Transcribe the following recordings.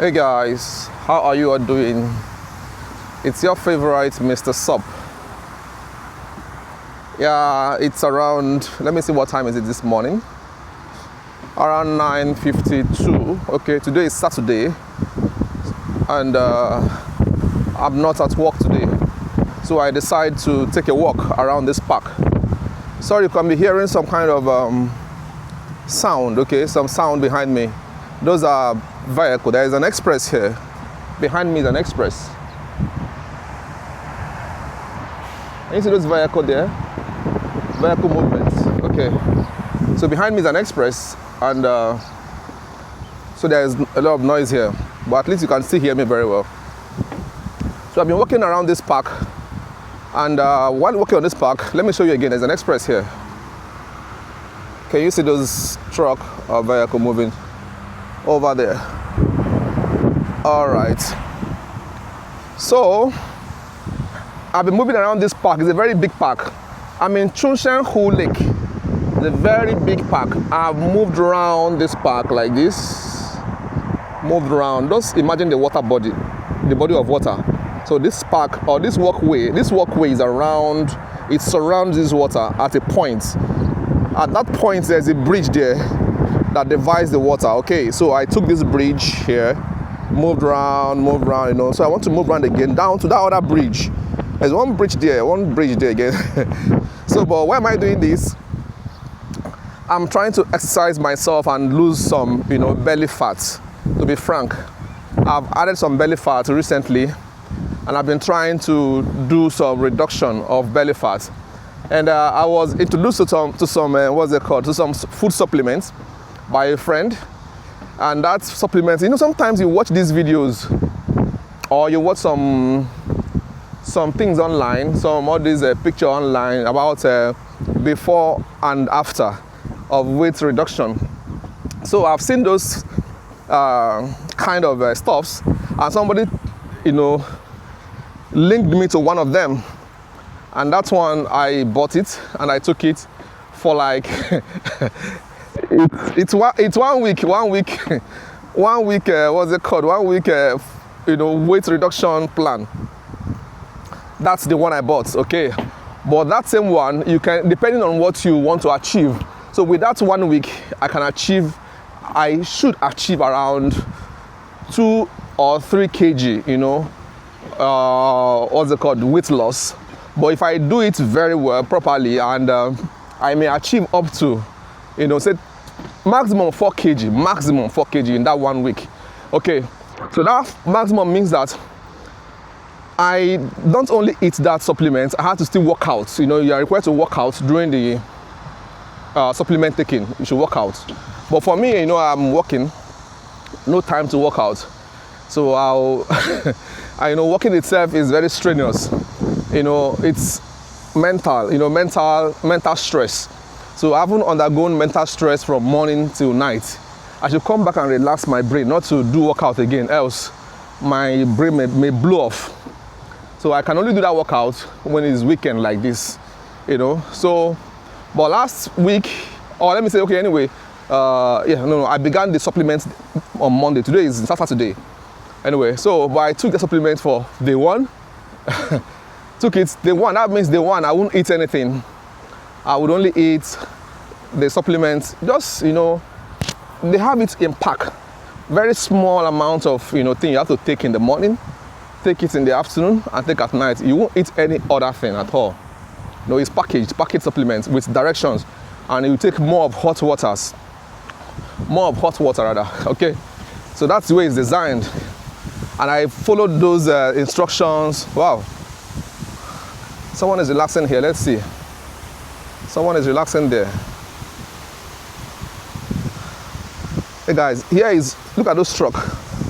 Hey guys, how are you all doing? It's your favorite Mr. Sup. Yeah, it's around, let me see what time is it this morning. Around 9:52. Okay, today is Saturday and I'm not at work today. So I decided to take a walk around this park. Sorry, you can be hearing some kind of sound, okay, some sound behind me. Those are vehicles. There is an express here. Behind me is an express. Can you see those vehicles there? Vehicle movements. Okay. So behind me is an express, and so there is a lot of noise here. But at least you can still hear me very well. So I've been walking around this park, and while walking on this park, let me show you again. There's an express here. Can you see those truck or vehicle moving over there? All right. So I've been moving around this park. It's a very big park. I'm in Chunshenhu Lake. It's a very big park. I've moved around this park like this. Moved around. Just imagine the water body, the body of water. So this park or this walkway is around. It surrounds this water at a point. At that point, there's a bridge there that divides the water. Okay, so I took this bridge here, moved around, you know. So I want to move around again down to that other bridge. There's one bridge there again. So, but why am I doing this? I'm trying to exercise myself and lose some, you know, belly fat. To be frank, I've added some belly fat recently, and I've been trying to do some reduction of belly fat. And I was introduced to some to some food supplements by a friend, and that supplements, you know, sometimes you watch these videos or you watch some things online, all these picture online about before and after of weight reduction. So I've seen those kind of stuffs, and somebody, you know, linked me to one of them, and that one I bought it and I took it for like it's 1 week what's it called, 1 week you know, weight reduction plan. That's the one I bought. Okay, but that same one, you can, depending on what you want to achieve. So with that 1 week, I should achieve around 2 or 3 kg, you know, what's it called, weight loss. But if I do it very well, properly, and I may achieve up to, you know, say maximum 4 kg in that 1 week. Okay, so that maximum means that I don't only eat that supplement, I have to still work out. You know, you are required to work out during the supplement taking. You should work out. But for me, you know, I'm working, no time to work out. So I know working itself is very strenuous. You know, it's mental, you know, mental stress. So I haven't undergone mental stress from morning till night. I should come back and relax my brain, not to do workout again, else my brain may blow off. So I can only do that workout when it's weekend like this, you know. So, but last week, or let me say, okay, anyway, I began the supplements on Monday. Today is Saturday. Anyway, so, but I took the supplement for day one. Took it day one. That means day one I won't eat anything. I would only eat the supplements. Just, you know, they have it in pack. Very small amount of, you know, thing you have to take in the morning, take it in the afternoon, and take at night. You won't eat any other thing at all. No, it's packaged supplements with directions, and you take more of hot water rather. Okay, so that's the way it's designed, and I followed those instructions. Wow, someone is relaxing here. Let's see. Someone is relaxing there. Hey guys, here is, look at those truck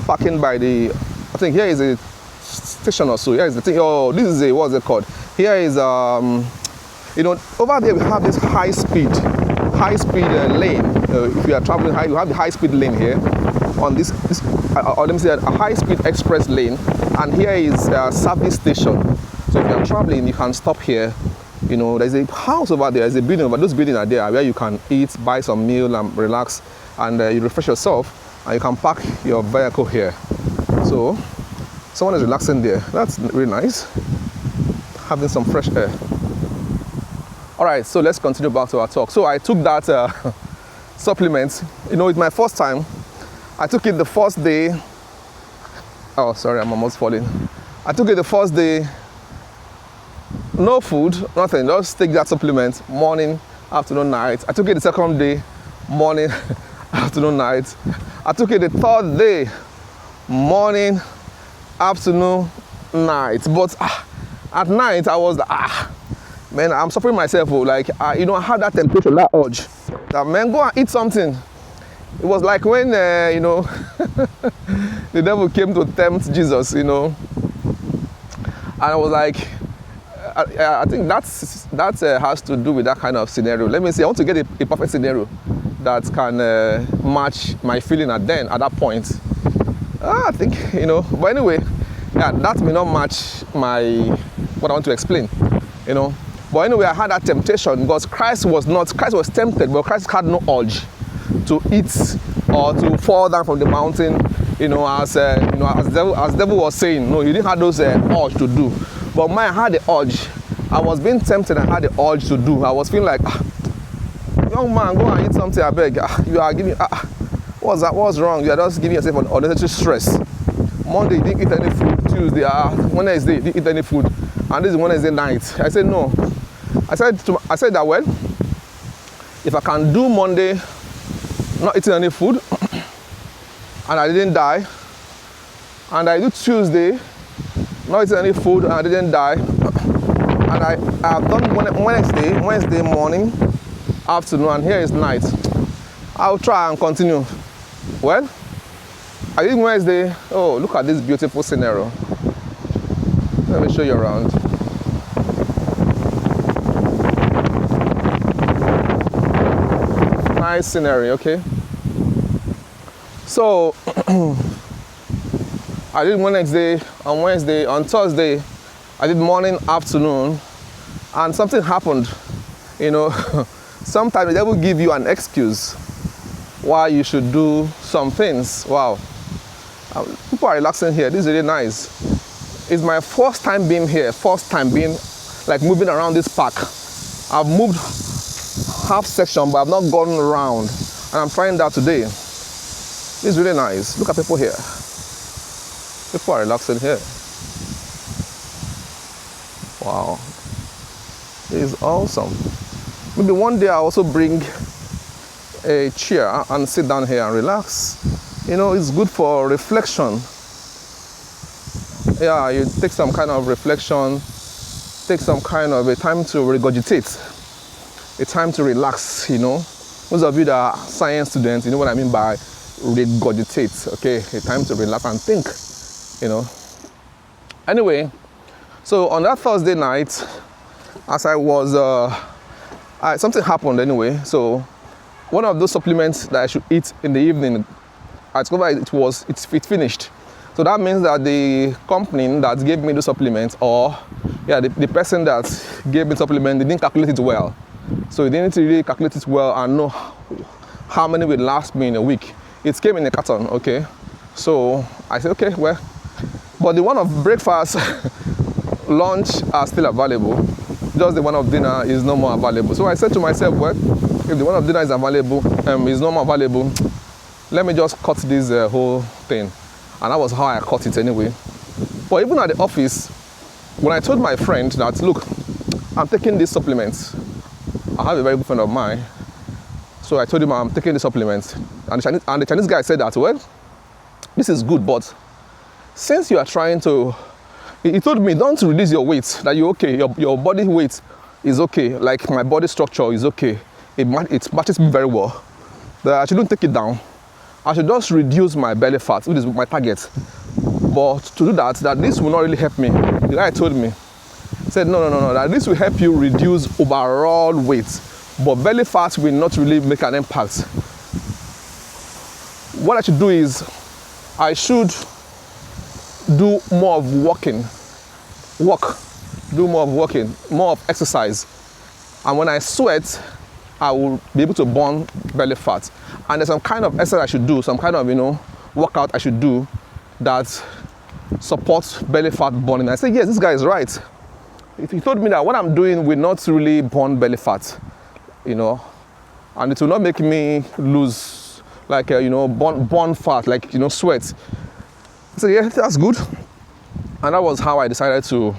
parking by the, I think here is a station or so. Here is the thing. Oh, this is a, what's it called? Here is you know, over there we have this high speed lane. If you are traveling high, you have the high speed lane here on this or let me say a high speed express lane, and here is a service station. So if you are traveling, you can stop here. You know, there's a house over there, there's a building, but those buildings are there where you can eat, buy some meal and relax, and you refresh yourself. and you can park your vehicle here. So someone is relaxing there. That's really nice, having some fresh air. All right, so let's continue back to our talk. So I took that supplement. You know, it's my first time. I took it the first day. Oh, sorry, I'm almost falling. I took it the first day. No food, nothing. Just take that supplement morning, afternoon, night. I took it the second day, morning, afternoon, night. I took it the third day, morning, afternoon, night. But at night, I was man, I'm suffering myself. Like, you know, I had that temptation, that urge. That, man, go and eat something. It was like when, you know, the devil came to tempt Jesus, you know. And I was like, I think that has to do with that kind of scenario. Let me see, I want to get a perfect scenario that can match my feeling at that point. I think, you know, but anyway, yeah, that may not match what I want to explain, you know. But anyway, I had that temptation because Christ was tempted, but Christ had no urge to eat or to fall down from the mountain, you know, as the devil was saying. No, he didn't have those urge to do. But mine had the urge. I was being tempted and had the urge to do. I was feeling like, young man, go and eat something, I beg. You are giving, what's that? What's wrong? You are just giving yourself unnecessary stress. Monday, you didn't eat any food. Tuesday, Wednesday, you didn't eat any food. And this is Wednesday night. I said, no. I said that, well, if I can do Monday, not eating any food, and I didn't die, and I do Tuesday, not eating any food, and I didn't die, and I have done Wednesday morning, afternoon, and here is night, I'll try and continue. Well, I did Wednesday. Oh, look at this beautiful scenario. Let me show you around. Nice scenario, okay? So, I did Wednesday, on Thursday, I did morning, afternoon, and something happened, you know. Sometimes they will give you an excuse why you should do some things. Wow. People are relaxing here. This is really nice. It's my first time being here, like moving around this park. I've moved half section, but I've not gone around, and I'm trying that today. It's really nice. Look at people here. People are relaxing here. Wow. This is awesome. Maybe one day I'll also bring a chair and sit down here and relax. You know, it's good for reflection. Yeah, you take some kind of reflection, take some kind of a time to regurgitate, a time to relax, you know. Those of you that are science students, you know what I mean by regurgitate, okay? A time to relax and think, you know. Anyway, so on that Thursday night, as I was, something happened anyway. So one of those supplements that I should eat in the evening, I discovered it finished. So that means that the company that gave me the supplement, or yeah, the person that gave me the supplement, they didn't calculate it well. So they didn't really calculate it well and know how many will last me in a week. It came in a carton, okay? So I said, okay, well, but the one of breakfast, lunch are still available. Just the one of dinner is no more available. So I said to myself, well, if the one of dinner is available, is no more available, let me just cut this whole thing. And that was how I cut it anyway. But even at the office, when I told my friend that, look, I'm taking these supplements. I have a very good friend of mine. So I told him I'm taking the supplements. And the Chinese guy said that, well, this is good, but since you are trying to, he told me, don't reduce your weight, that you're okay, your body weight is okay, like my body structure is okay. It matches me very well. That I shouldn't take it down. I should just reduce my belly fat, which is my target. But to do that this will not really help me. The guy told me, said, no, that this will help you reduce overall weight, but belly fat will not really make an impact. What I should do is, I should do more of walking, more of exercise. And when I sweat, I will be able to burn belly fat. And there's some kind of exercise I should do, some kind of, you know, workout I should do that supports belly fat burning. I said, yes, this guy is right. He told me that what I'm doing will not really burn belly fat, you know, and it will not make me lose, like, you know, burn fat, like, you know, sweat. I said, yeah, that's good. And that was how I decided to,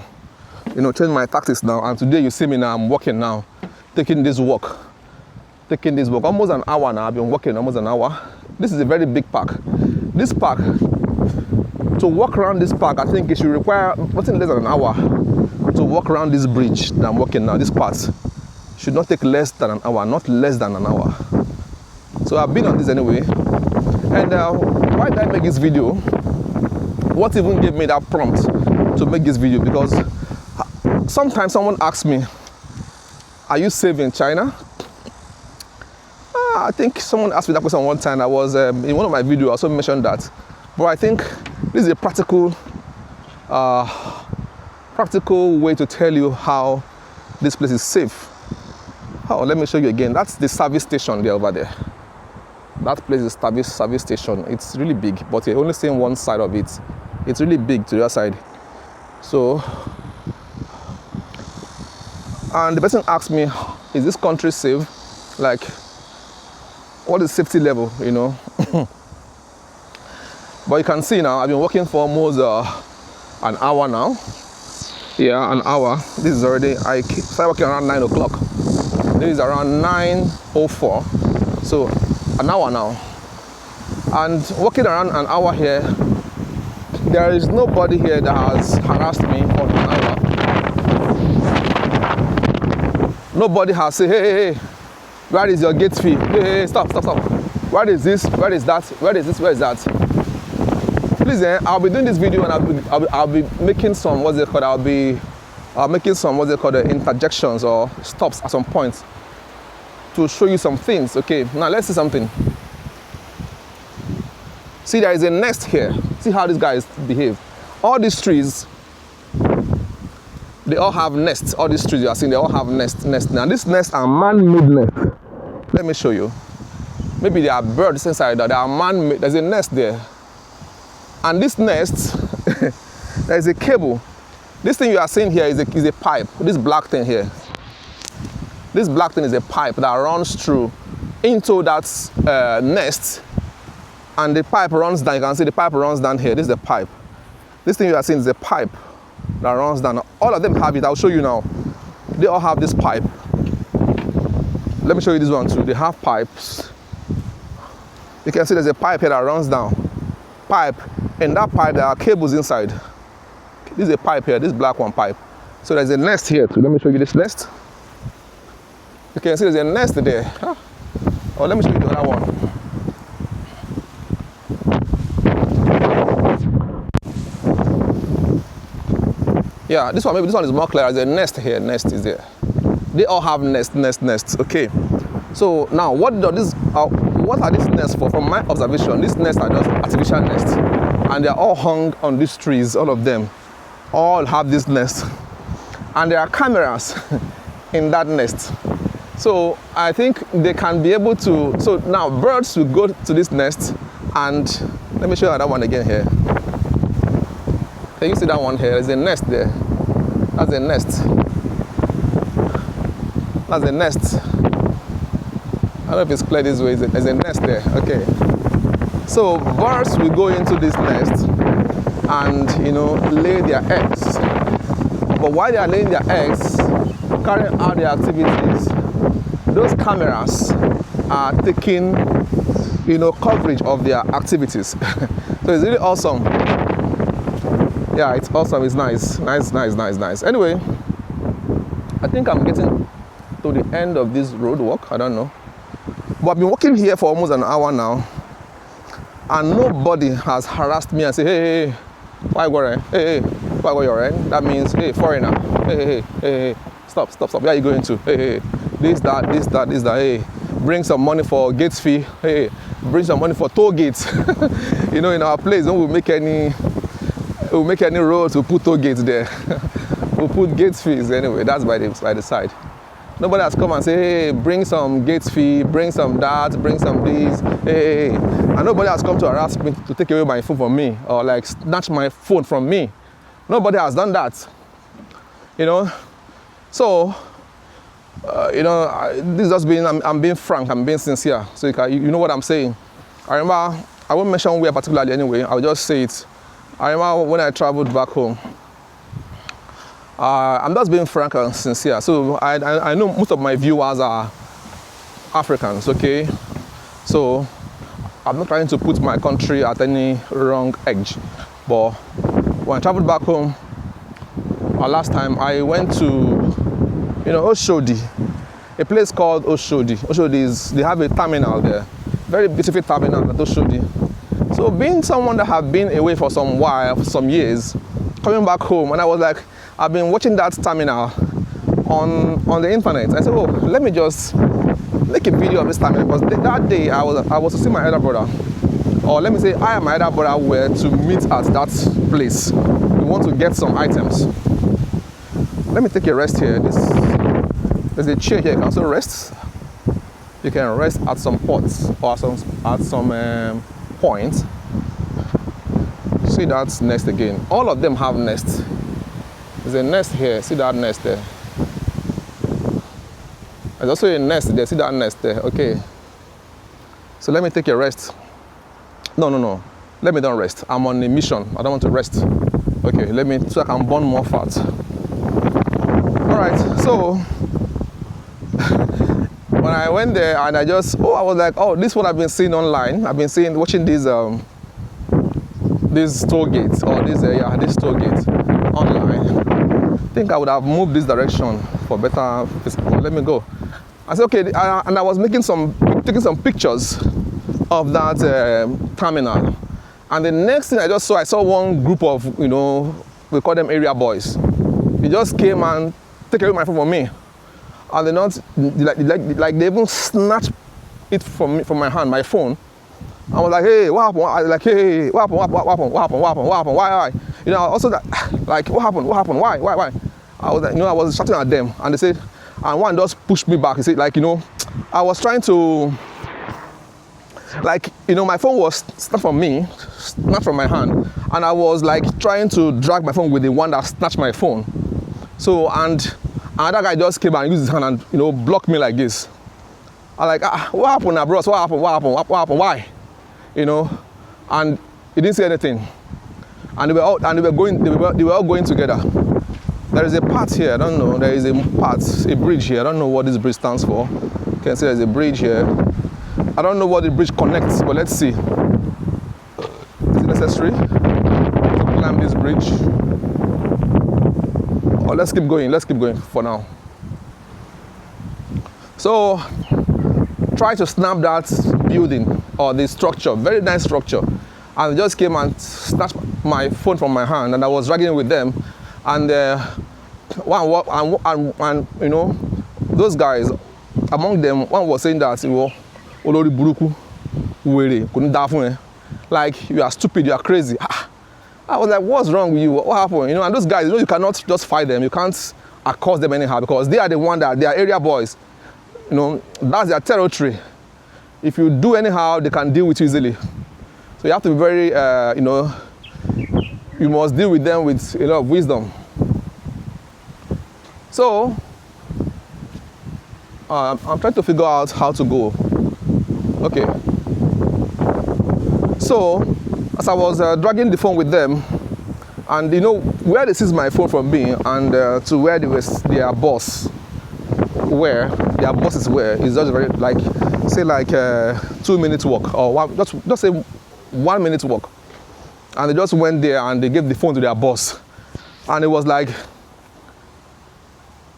you know, change my tactics now. And today you see me now, I'm walking now, taking this walk almost an hour now. I've been walking almost an hour. This is a very big park. This park, to walk around this park, I think it should require nothing less than an hour to walk around this bridge that I'm walking now. This part should not take less than an hour, not less than an hour. So I've been on this anyway. And why did I make this video? What even gave me that prompt to make this video? Because sometimes someone asks me, are you safe in China? I think someone asked me that question one time. I was in one of my videos, I also mentioned that. But I think this is a practical way to tell you how this place is safe. Oh, let me show you again. That's the service station there over there. That place is service station. It's really big, but you're only seeing one side of it. It's really big to the other side. So, and the person asked me, is this country safe? Like, what is safety level, you know? But you can see now, I've been working for almost an hour now. Yeah, an hour. This is already, I started working around 9 o'clock. This is around 9:04. So, an hour now. And working around an hour here, there is nobody here that has harassed me for an hour. Nobody has said, hey, where is your gate fee? Hey, stop. Where is this? Where is that? Where is this? Where is that? Please, I'll be doing this video and I'll be making some, I'll be making some, interjections or stops at some point to show you some things. Okay, now let's see something. See, there is a nest here. See how these guys behave. All these trees, they all have nests. All these trees you are seeing, they all have nests. Now, these nests are man-made nests. Let me show you. Maybe there are birds inside there. There are man-made. There's a nest there. And this nest, there is a cable. This thing you are seeing here is a pipe. This black thing here. This black thing is a pipe that runs through into that nest. And the pipe runs down. You can see the pipe runs down here. This is the pipe. This thing you are seeing is a pipe that runs down. All of them have it. I'll show you now. They all have this pipe. Let me show you this one too. They have pipes. You can see there's a pipe here that runs down. Pipe. In that pipe, there are cables inside. This is a pipe here. This black one pipe. So there's a nest here too. Let me show you this nest. You can see there's a nest there. Huh? Oh, let me show you the other one. Yeah, this one, maybe this one is more clear. There's a nest here. Nest is there. They all have nests. Okay. So now, what are these nests for? From my observation, these nests are just artificial nests, and they are all hung on these trees. All of them, all have this nest, and there are cameras in that nest. So I think they can be able to. So now birds will go to this nest, and let me show you that one again here. Can you see that one here? There's a nest there. That's a nest. That's a nest. I don't know if it's clear this way. There's a nest there. Okay. So birds will go into this nest and, you know, lay their eggs. But while they are laying their eggs, carrying out their activities, those cameras are taking, you know, coverage of their activities. So it's really awesome. Yeah, it's awesome. It's nice. Nice. Anyway, I think I'm getting to the end of this road walk. I don't know. But I've been walking here for almost an hour now, and nobody has harassed me and said, hey, why go? Hey, why go your end? That means, hey, foreigner. Hey, stop. Where are you going to? Hey, this, that. Hey, bring some money for gate fee. Hey, bring some money for toll gates. You know, in our place, don't we make any roads, we'll put toll gates there. We'll put gate fees anyway. That's by the side. Nobody has come and say, hey, bring some gate fee, bring some that, bring some this, hey. And nobody has come to harass me to take away my phone from me or like snatch my phone from me. Nobody has done that, you know. So, this is just being, I'm being frank, I'm being sincere. So you know what I'm saying. I remember, I won't mention where particularly anyway, I'll just say it. I remember when I traveled back home, I'm just being frank and sincere. So I know most of my viewers are Africans, okay? So I'm not trying to put my country at any wrong edge. But when I traveled back home, last time I went to, Oshodi, a place called Oshodi. Oshodi they have a terminal there, very beautiful terminal at Oshodi. So being someone that have been away for some while, for some years, coming back home, and I was like, I've been watching that terminal on the internet. I said, oh, let me just make a video of this terminal, because that day I was to see my elder brother, or let me say I and my elder brother were to meet at that place. We want to get some items. Let me take a rest here. There's a chair here. You can also rest. You can rest at some pots or at some points. See that nest again. All of them have nests. There's a nest here. See that nest there. There's also a nest there. See that nest there. Okay. So let me take a rest. No. Let me don't rest. I'm on a mission. I don't want to rest. Okay. So I can burn more fat. All right. So when I went there and I was like, oh, this is what I've been seeing online. I've been watching these toll gates or this toll gate online. I think I would have moved this direction for better. Let me go. I said, okay, and I was taking some pictures of that terminal. And the next thing I saw one group of, we call them area boys. They just came and took away my phone from me. And they even snatched it from my hand, my phone. I was like, hey, what happened? I was like, hey, what happened? Why? Also that, like, what happened? Why? I was like, I was shouting at them, and they said, and one just pushed me back. He said, like, I was trying to, like, my phone was snatched from me, not from my hand, and I was like trying to drag my phone with the one that snatched my phone. So, and another guy just came and used his hand and, blocked me like this. I'm like, what happened now, bros? What happened? Why? And he didn't say anything. And they were all going together. There is a part here, I don't know, there is a bridge here. I don't know what this bridge stands for. You can see there's a bridge here. I don't know what the bridge connects, but let's see. Is it necessary to climb this bridge? Or let's keep going for now. So, try to snap that building or the structure, very nice structure. And they just came and snatched my phone from my hand, and I was dragging it with them. And those guys, among them, one was saying that Olori Buruku, like, you are stupid, you are crazy. I was like, what's wrong with you? What happened? And those guys, you cannot just fight them. You can't accost them anyhow, because they are the one that they are area boys. That's their territory. If you do anyhow, they can deal with you easily. So you have to be very, you must deal with them with a lot of wisdom. So, I'm trying to figure out how to go. Okay. So, as I was dragging the phone with them, and where they seized my phone from me and to where their bosses were, is just very, like, say 2 minutes walk, or just say 1 minute walk. And they just went there and they gave the phone to their boss. And it was like,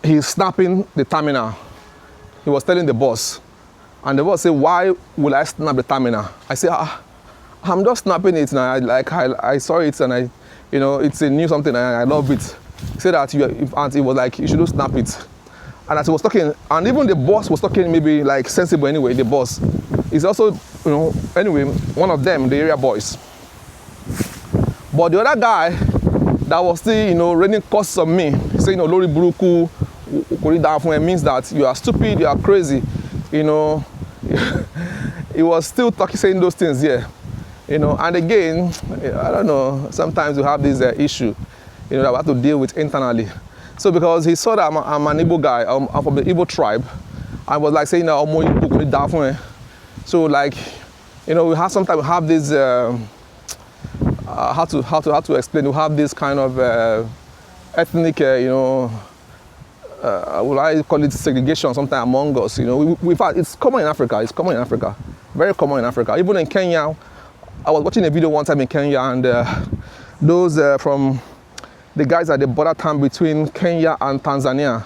he's snapping the terminal. He was telling the boss. And the boss said, why will I snap the terminal? I said, I'm just snapping it now. I saw it and it's a new something and I love it. He said that, and he was like, you shouldn't snap it. And as he was talking, and even the boss was talking maybe like sensible anyway, the boss. He's also, anyway, one of them, the area boys. But the other guy that was still, raining curses on me, saying, Olori Buruku, it means that you are stupid, you are crazy, you know. He was still saying those things, yeah. You know, and again, I don't know, sometimes you have this issue, you know, that we have to deal with internally. So because he saw that I'm an Igbo guy, I'm from the Igbo tribe, I was like saying, so like, you know, sometimes we have this, how to explain, we have this kind of ethnic, you know, well, I call it segregation sometimes among us, you know. In fact, it's common in Africa, very common in Africa. Even in Kenya, I was watching a video one time in Kenya, and those from the guys at the border town between Kenya and Tanzania,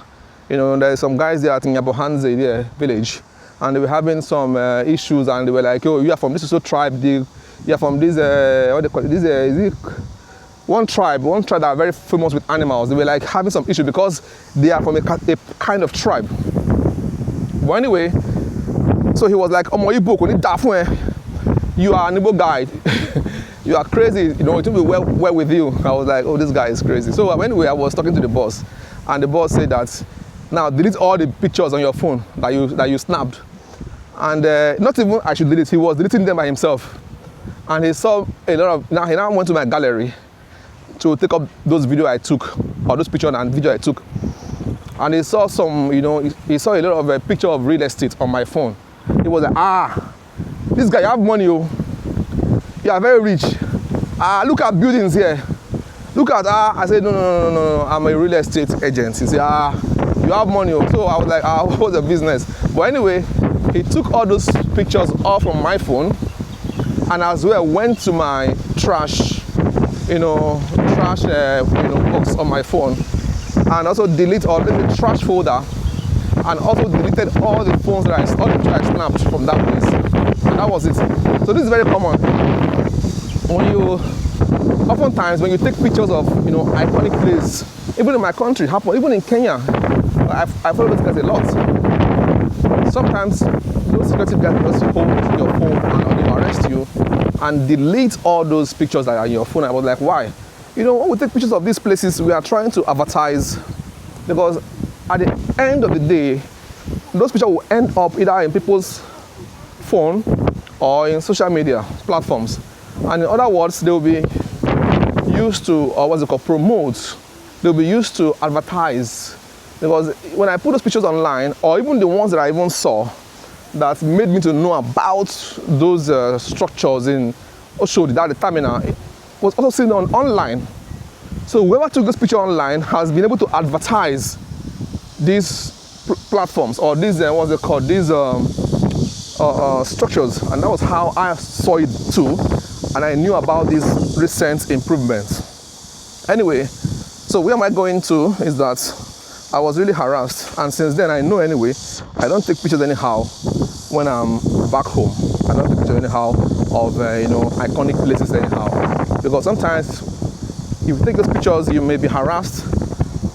you know, there's some guys there at Nyabohanze, there, village, and they were having some issues, and they were like, oh, you are from this tribe, you are from this, what they call it, is it one tribe that are very famous with animals. They were like having some issue because they are from a kind of tribe. But anyway, so he was like, you are an Igbo guy. You are crazy, you know, it will be well with you. I was like, oh, this guy is crazy. So anyway, I was talking to the boss, and the boss said that, now delete all the pictures on your phone that you snapped. And not even I should delete, he was deleting them by himself. And he saw a lot of, he now went to my gallery to take up those videos I took, or those pictures and video I took. And he saw some, you know, he saw a lot of a picture of real estate on my phone. He was like, this guy, you have money, you are very rich. Look at buildings here. Look at, I said, no, I'm a real estate agent. He said, you have money. So I was like, what's the business? But anyway, he took all those pictures off from my phone, and as well went to my trash box on my phone, and also delete all the trash folder, and also deleted all the phones that I snapped from that place. And that was it. So this is very common. Oftentimes when you take pictures of, you know, iconic places, even in my country, even in Kenya, I follow those guys a lot. Sometimes those security guys just hold your phone and they will arrest you and delete all those pictures that are in your phone. I was like, why? You know, when we take pictures of these places, we are trying to advertise, because at the end of the day, those pictures will end up either in people's phone or in social media platforms. And in other words, they will be used to, or what's it called, promote. They'll be used to advertise. Because when I put those pictures online, or even the ones that I even saw, that made me to know about those structures in Oshodi, that the terminal, it was also seen online. So whoever took this picture online has been able to advertise these platforms, or these, what's it called, these structures. And that was how I saw it too. And I knew about these recent improvements. Anyway, so where am I going to is that I was really harassed, and since then I know anyway, I don't take pictures anyhow when I'm back home. I don't take pictures anyhow of you know, iconic places anyhow, because sometimes if you take those pictures, you may be harassed,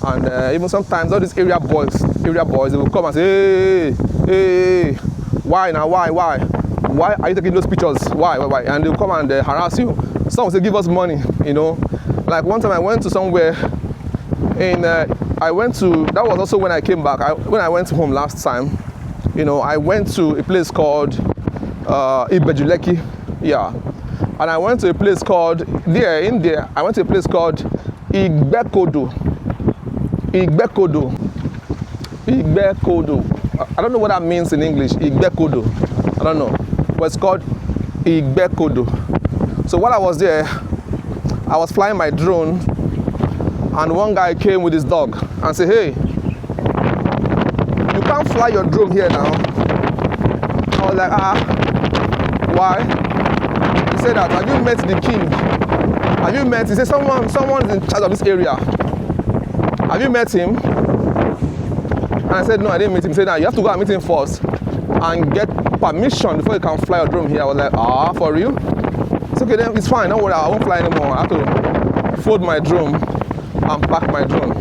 and even sometimes all these area boys, they will come and say, hey, why now, why are you taking those pictures, why, and they'll come and harass you. Some will say, give us money, you know. Like one time I went to somewhere that was also when I came back. When I went home last time, you know, I went to a place called Ibejuleki, yeah. And I went to a place called, I went to a place called Igbekodo. I don't know what that means in English, Igbekodo. I don't know. But it's called Igbekodo. So while I was there, I was flying my drone, and one guy came with his dog and said, hey, you can't fly your drone here now. I was like, why? He said that, have you met the king? He said, someone's in charge of this area. Have you met him? And I said, no, I didn't meet him. He said, no, you have to go and meet him first and get permission before you can fly your drone here. I was like, for real? It's okay, then it's fine, don't worry, I won't fly anymore. I have to fold my drone and pack my drone.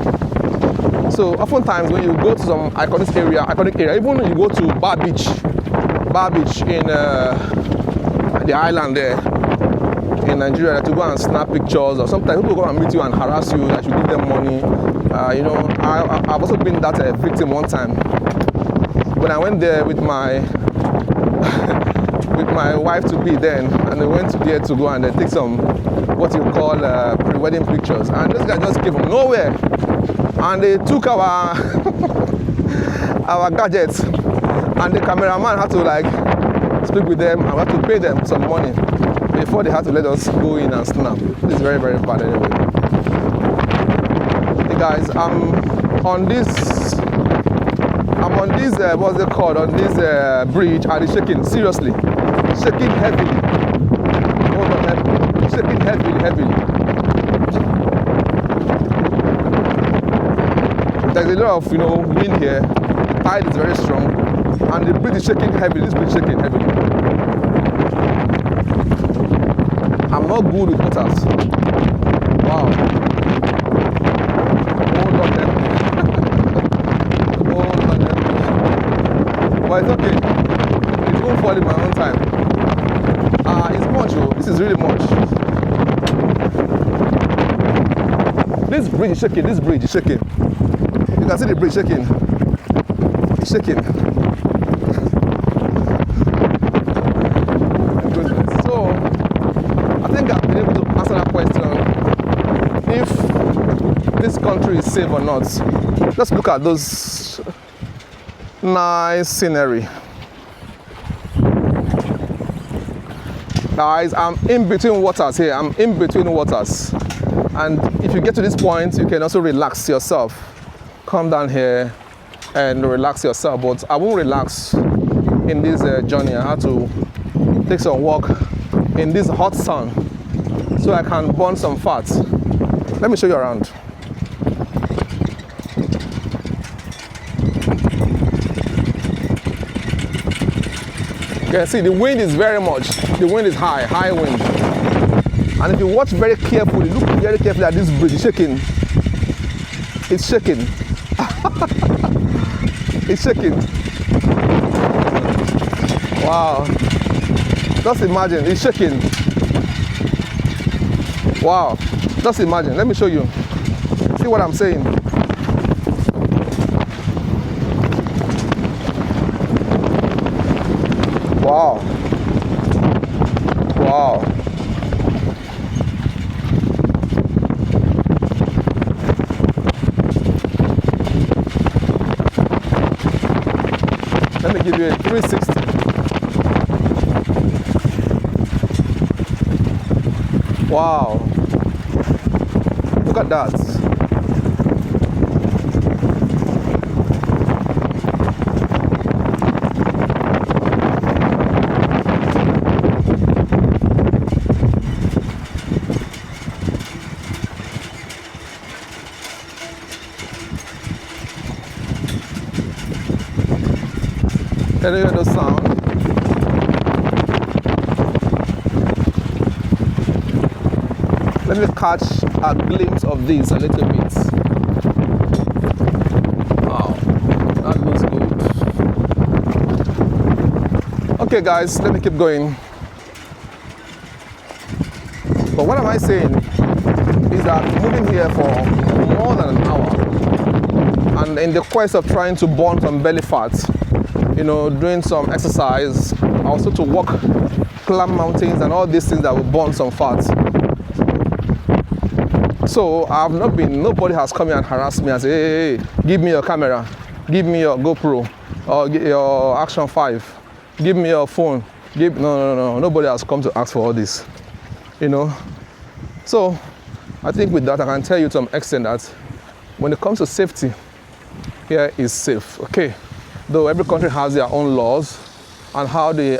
So oftentimes when you go to some iconic area, even when you go to Bar Beach in the island there, in Nigeria to go and snap pictures, or sometimes people go and meet you and harass you that you give them money. You know, I've also been that victim one time when I went there with my with my wife to be then, and we went there to go and take some what you call pre-wedding pictures, and this guy just came from nowhere and they took our our gadgets, and the cameraman had to like speak with them and we had to pay them some money before they had to let us go in and snap. This is very, very bad anyway. Hey guys, I'm on this what's it called, on this bridge, and it's shaking, seriously, shaking heavily. Hold on, heavily. Shaking heavily. There's a lot of, you know, wind here, the tide is very strong, and the bridge is shaking heavily. This bridge is shaking heavily. I'm not good with waters. Wow. Hold on then. Hold on then. But it's okay. It won't fall in my own time. It's much, oh. This is really much. This bridge is shaking. This bridge is shaking. You can see the bridge shaking. It's shaking. So, I think I've been able to answer that question. If this country is safe or not. Let's look at those nice scenery. Guys, I'm in between waters here. I'm in between waters. And if you get to this point, you can also relax yourself. Come down here and relax yourself. But I won't relax in this journey. I have to take some walk in this hot sun so I can burn some fat. Let me show you around. You can see the wind is very much, the wind is high wind. And if you watch very carefully, look very carefully at this bridge, it's shaking. It's shaking. It's shaking. Wow. Just imagine, it's shaking. Wow. Just imagine. Let me show you. See what I'm saying? Wow. Wow. Let me give you a 360. Wow. Look at that. Can you hear the sound? Let me catch a glimpse of this a little bit. Wow, that looks good. Okay guys, let me keep going. But what am I saying is that moving here for more than an hour, and in the quest of trying to burn some belly fat, you know, doing some exercise, also to walk, climb mountains and all these things that will burn some fat. So I've not been, nobody has come here and harassed me and say, hey, give me your camera, give me your GoPro, or your Action 5, give me your phone. No, nobody has come to ask for all this, you know. So I think with that I can tell you to some extent that when it comes to safety, here is safe, okay? Though every country has their own laws and how they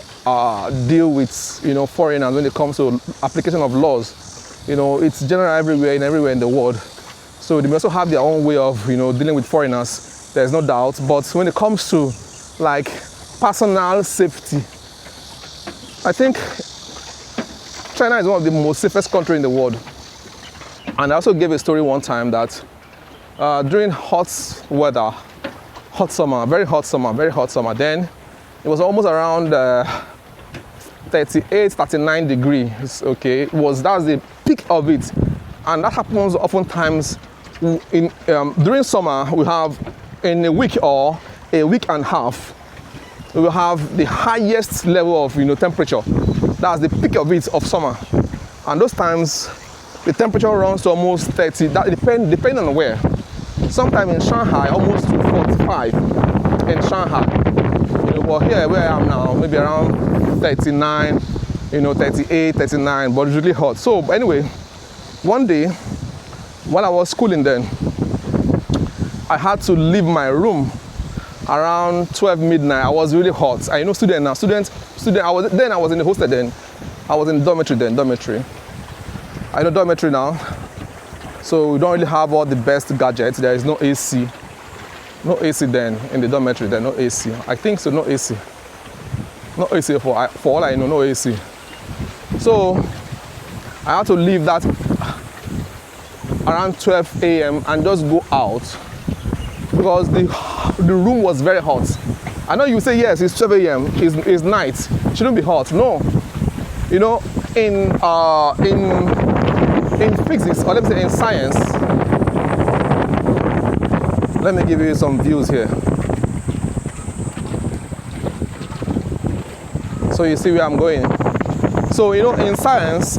deal with, you know, foreigners when it comes to application of laws. You know, it's general everywhere in the world. So they also have their own way of, you know, dealing with foreigners. There's no doubt. But when it comes to like personal safety, I think China is one of the most safest countries in the world. And I also gave a story one time that during hot weather, hot summer, very hot summer, then it was almost around 38, 39 degrees, okay, that's the peak of it. And that happens oftentimes during summer. We have in a week or a week and a half, we will have the highest level of temperature. That's the peak of it of summer. And those times the temperature runs to almost 30. That depending on where. Sometimes in Shanghai, almost to 45 in Shanghai. But here where I am now, maybe around 39, 38, 39, but it's really hot. So anyway, one day, while I was schooling then, I had to leave my room around 12 midnight. I was really hot. I student now. Student. I was in the hostel then. I was in dormitory then. I know dormitory now. So we don't really have all the best gadgets. There is no AC. No AC then in the dormitory. There no AC. I think so. No AC. No AC for all I know. No AC. So I had to leave that around 12 a.m. and just go out because the room was very hot. I know you say yes, it's 12 a.m. It's night. It shouldn't be hot. No. In physics, or let me say in science, let me give you some views here. So you see where I'm going. So in science,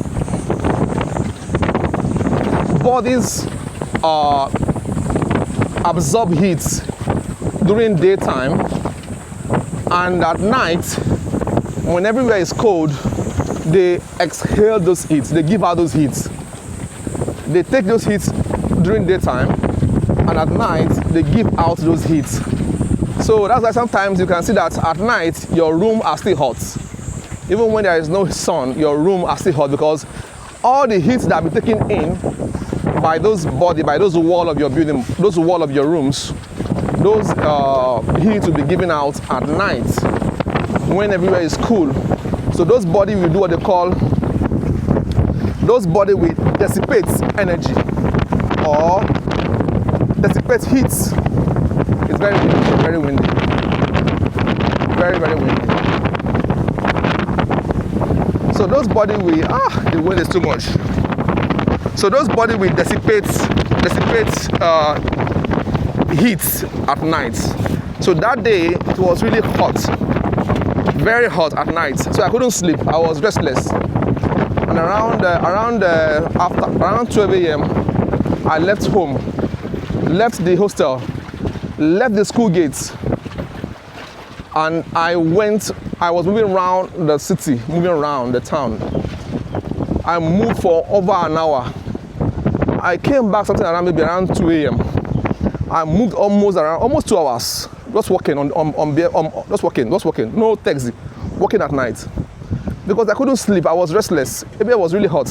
bodies absorb heat during daytime, and at night, when everywhere is cold, they exhale those heats. They give out those heats. They take those heats during daytime, and at night they give out those heats. So that's why sometimes you can see that at night your room are still hot. Even when there is no sun, your room are still hot because all the heat that be taken in by those wall of your building, those wall of your rooms, those heat will be given out at night when everywhere is cool. So those body will do what they call, those body will dissipate energy or dissipate heat. It's very windy, very windy. Very, very windy. So those body will, the wind is too much. So those body will dissipate heat at night. So that day it was really hot, very hot at night. So I couldn't sleep. I was restless. And around 12 a.m. I left home, left the hostel, left the school gates, and I was moving around the city, moving around the town. I moved for over an hour. I came back something maybe around 2 a.m. I moved almost 2 hours, just walking just walking, no taxi, walking at night. Because I couldn't sleep, I was restless. Maybe it was really hot.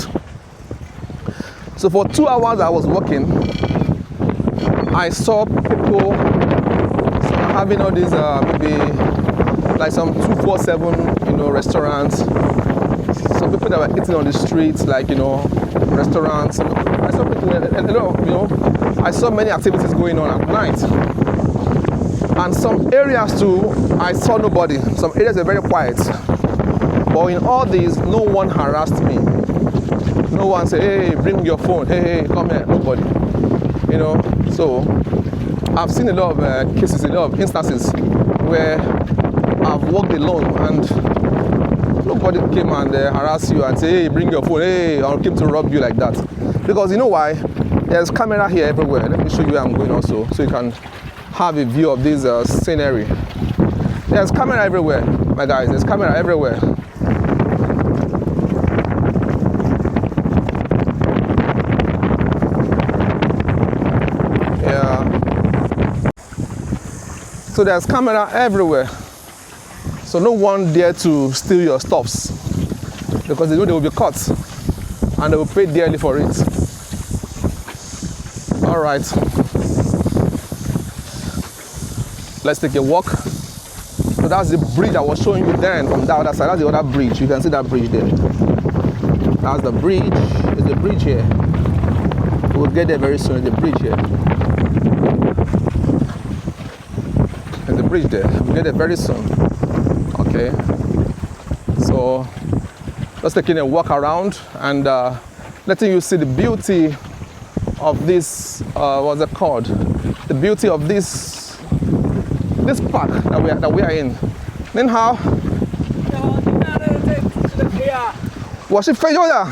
So for 2 hours I was walking. I saw people having all these maybe like some 247 restaurants. Some people that were eating on the streets, like restaurants. I saw people, I saw many activities going on at night. And some areas too, I saw nobody. Some areas were very quiet. But in all these, no one harassed me. No one said, hey, bring your phone. Hey, come here. Nobody. So I've seen a lot of cases, a lot of instances where I've walked alone and nobody came and harassed you and say, hey, bring your phone. Hey, I came to rob you like that. Because you know why? There's camera here everywhere. Let me show you where I'm going also, so you can have a view of this scenery. There's camera everywhere, my guys. There's camera everywhere. So there's camera everywhere. So no one dare to steal your stuffs because they know they will be caught and they will pay dearly for it. All right. Let's take a walk. So that's the bridge I was showing you then from that other side. That's the other bridge. You can see that bridge there. That's the bridge. There's a bridge here. We'll get there very soon. There's a bridge here. There's a bridge there. We'll get there very soon. Okay. So Just taking a walk around and letting you see the beauty of this, what's it called? The beauty of this park that we are in. 您好。我是非洲的。啊？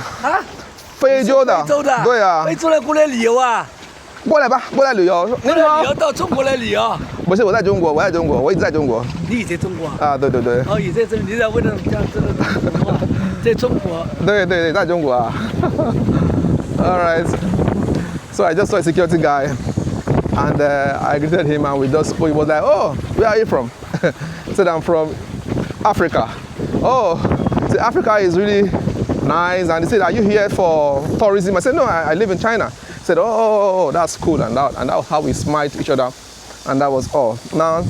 非洲的。非洲的。对啊。非洲的过来旅游啊。过来吧，过来旅游。您好。旅游到中国来旅游。不是，我在中国，我一直在中国。你也在中国啊？对对对。哦，也在这里，你在为了这样子的话，在中国。对对对，在中国啊。All right. So I just saw a security guy, and I greeted him, and we just spoke. He was like, "Oh, where are you from?" I said, "I'm from Africa." Oh, so Africa is really nice. And he said, "Are you here for tourism?" I said, "No, I live in China." He said, "Oh, that's cool." And that was how we smiled each other, and that was all. Now,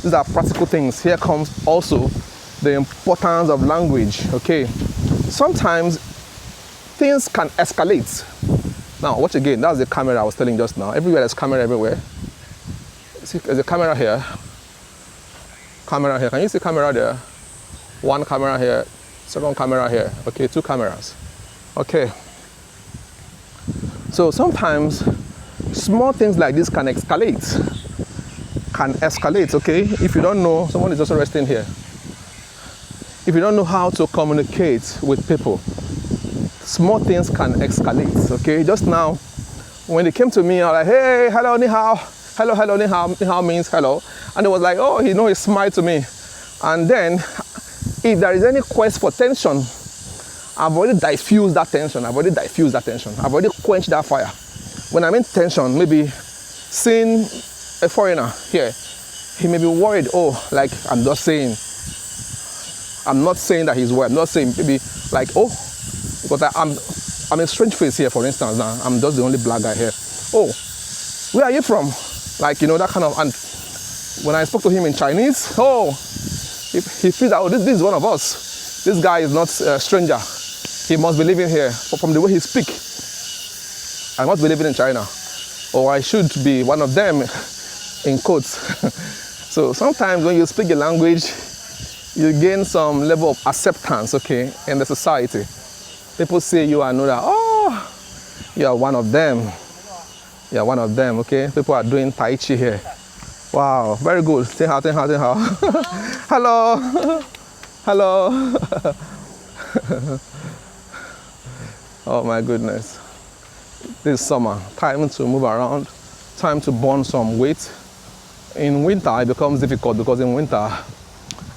these are practical things. Here comes also the importance of language. Okay, sometimes things can escalate. Now, watch again. That's the camera I was telling just now. Everywhere there's camera everywhere. See, there's a camera here. Camera here. Can you see camera there? One camera here. Second camera here. Okay, two cameras. Okay. So sometimes small things like this can escalate. Okay? If you don't know, someone is also resting here. If you don't know how to communicate with people, small things can escalate, okay? Just now, when they came to me, I was like, "Hey, hello, ni hao." Hello, hello, ni hao. Ni hao means hello. And it was like, oh, he smiled to me. And then, if there is any quest for tension, I've already diffused that tension. I've already quenched that fire. When I'm in tension, maybe seeing a foreigner here, he may be worried, oh, like I'm not saying that he's worried. I'm not saying maybe like, oh, because I'm a strange face here, for instance. Now I'm just the only black guy here. Oh, where are you from? Like, you know, that kind of. And when I spoke to him in Chinese, oh, he feels that, oh, this is one of us. This guy is not a stranger. He must be living here. But from the way he speaks, I must be living in China, or I should be one of them, in quotes. So sometimes when you speak a language, you gain some level of acceptance, okay, in the society. People see you and know that, oh, you are one of them. You are one of them, okay? People are doing Tai Chi here. Wow, very good. Say how. Hello. Hello. Oh my goodness. This summer, time to move around, time to burn some weight. In winter, it becomes difficult because in winter,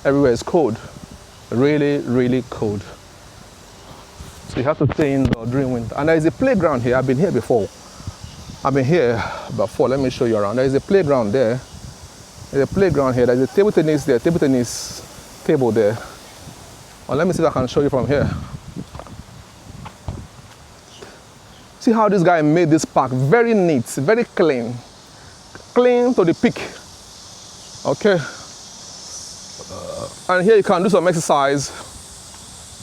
everywhere is cold. Really, really cold. So you have to stay indoor during winter. And there is a playground here. I've been here before. Let me show you around. There is a playground there. There's a playground here. There's a table tennis there. Table tennis table there. Well, let me see if I can show you from here. See how this guy made this park very neat, very clean. Clean to the peak. Okay. And here you can do some exercise.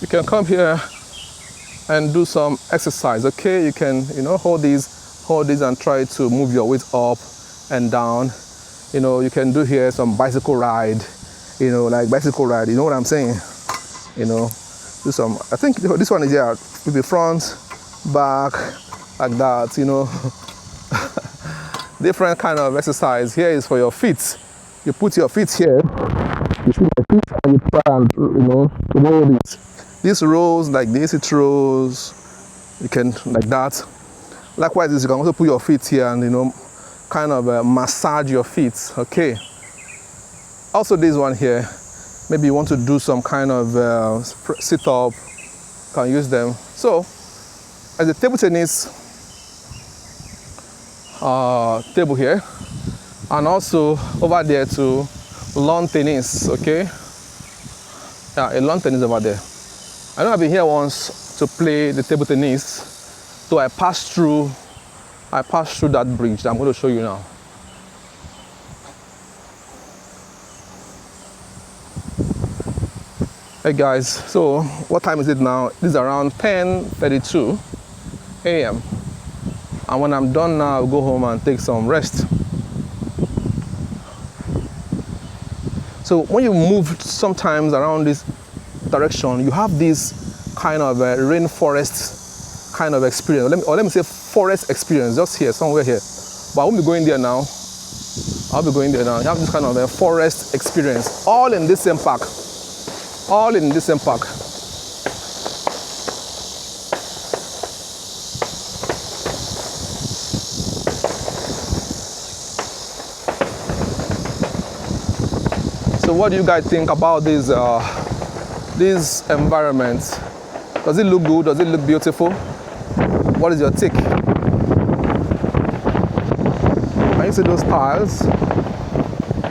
You can come here and do some exercise, okay? You can, hold these and try to move your weight up and down. You can do here some bicycle ride, like bicycle ride, you know what I'm saying? Do some, I think this one is here, with the front, back, like that, Different kind of exercise. Here is for your feet. You put your feet here, you put your feet and you try and, roll it. This rolls like this, it rolls, you can, like that. Likewise, you can also put your feet here and, kind of massage your feet, okay? Also this one here, maybe you want to do some kind of sit-up, you can use them. So, as a table tennis table here, and also over there to lawn tennis, okay? Yeah, a lawn tennis over there. I know I've been here once to play the table tennis, so I passed through that bridge that I'm going to show you now. Hey guys, so what time is it now? This is around 10:32 a.m. And when I'm done now, I'll go home and take some rest. So when you move sometimes around this direction, you have these kind of a rainforest kind of experience. Let me say forest experience, just here, somewhere here. But I won't be going there now. I'll be going there now. You have this kind of a forest experience, all in this same park. All in this same park. So what do you guys think about these environments? Does it look good? Does it look beautiful? What is your take? Can you see those tiles?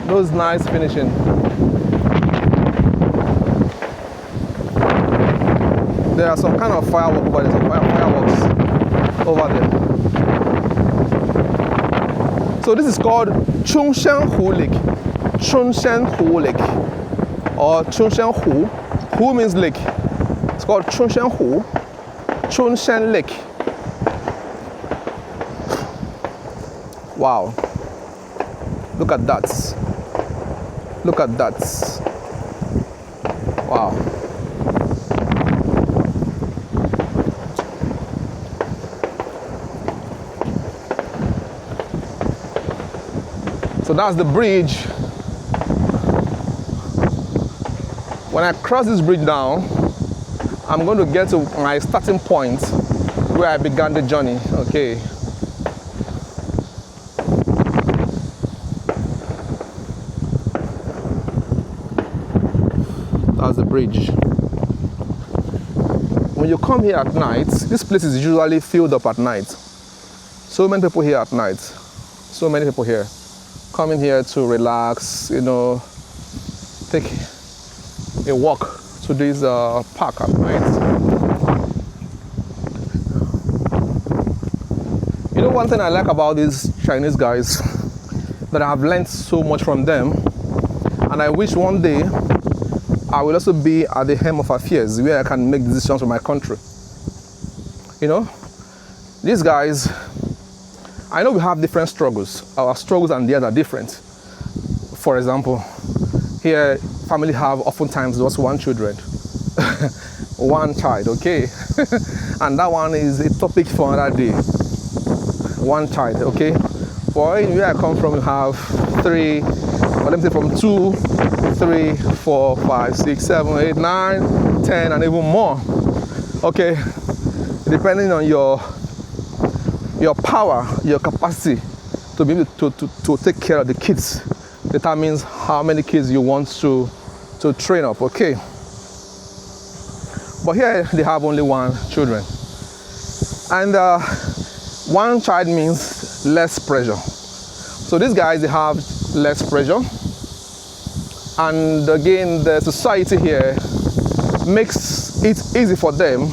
Those nice finishing. There are some kind of fireworks over there, some fireworks over there. So this is called Chunshanhu Lake. Chunshanhu Lake, or Chunshanhu. Hu means lake. It's called Chunshanhu, Chunshan Lake. Wow. Look at that. Look at that. Wow. So that's the bridge. When I cross this bridge down, I'm going to get to my starting point where I began the journey. Okay. That's the bridge. When you come here at night, this place is usually filled up at night. So many people here at night. So many people here. Coming here to relax, you know, take a walk to this park at night. You know, one thing I like about these Chinese guys, that I have learned so much from them, and I wish one day I will also be at the helm of affairs where I can make decisions for my country. You know, these guys, I know we have different struggles. Our struggles and theirs are different. For example, here, family have oftentimes just one children, one child, okay? And that one is a topic for another day. One child, okay? For where I come from, you have three, or let me say from 2, 3, 4, 5, 6, 7, 8, 9, 10, and even more. Okay? Depending on your power, your capacity to be able to take care of the kids determines how many kids you want to train up, okay? But here they have only one children. And one child means less pressure. So these guys, they have less pressure. And again, the society here makes it easy for them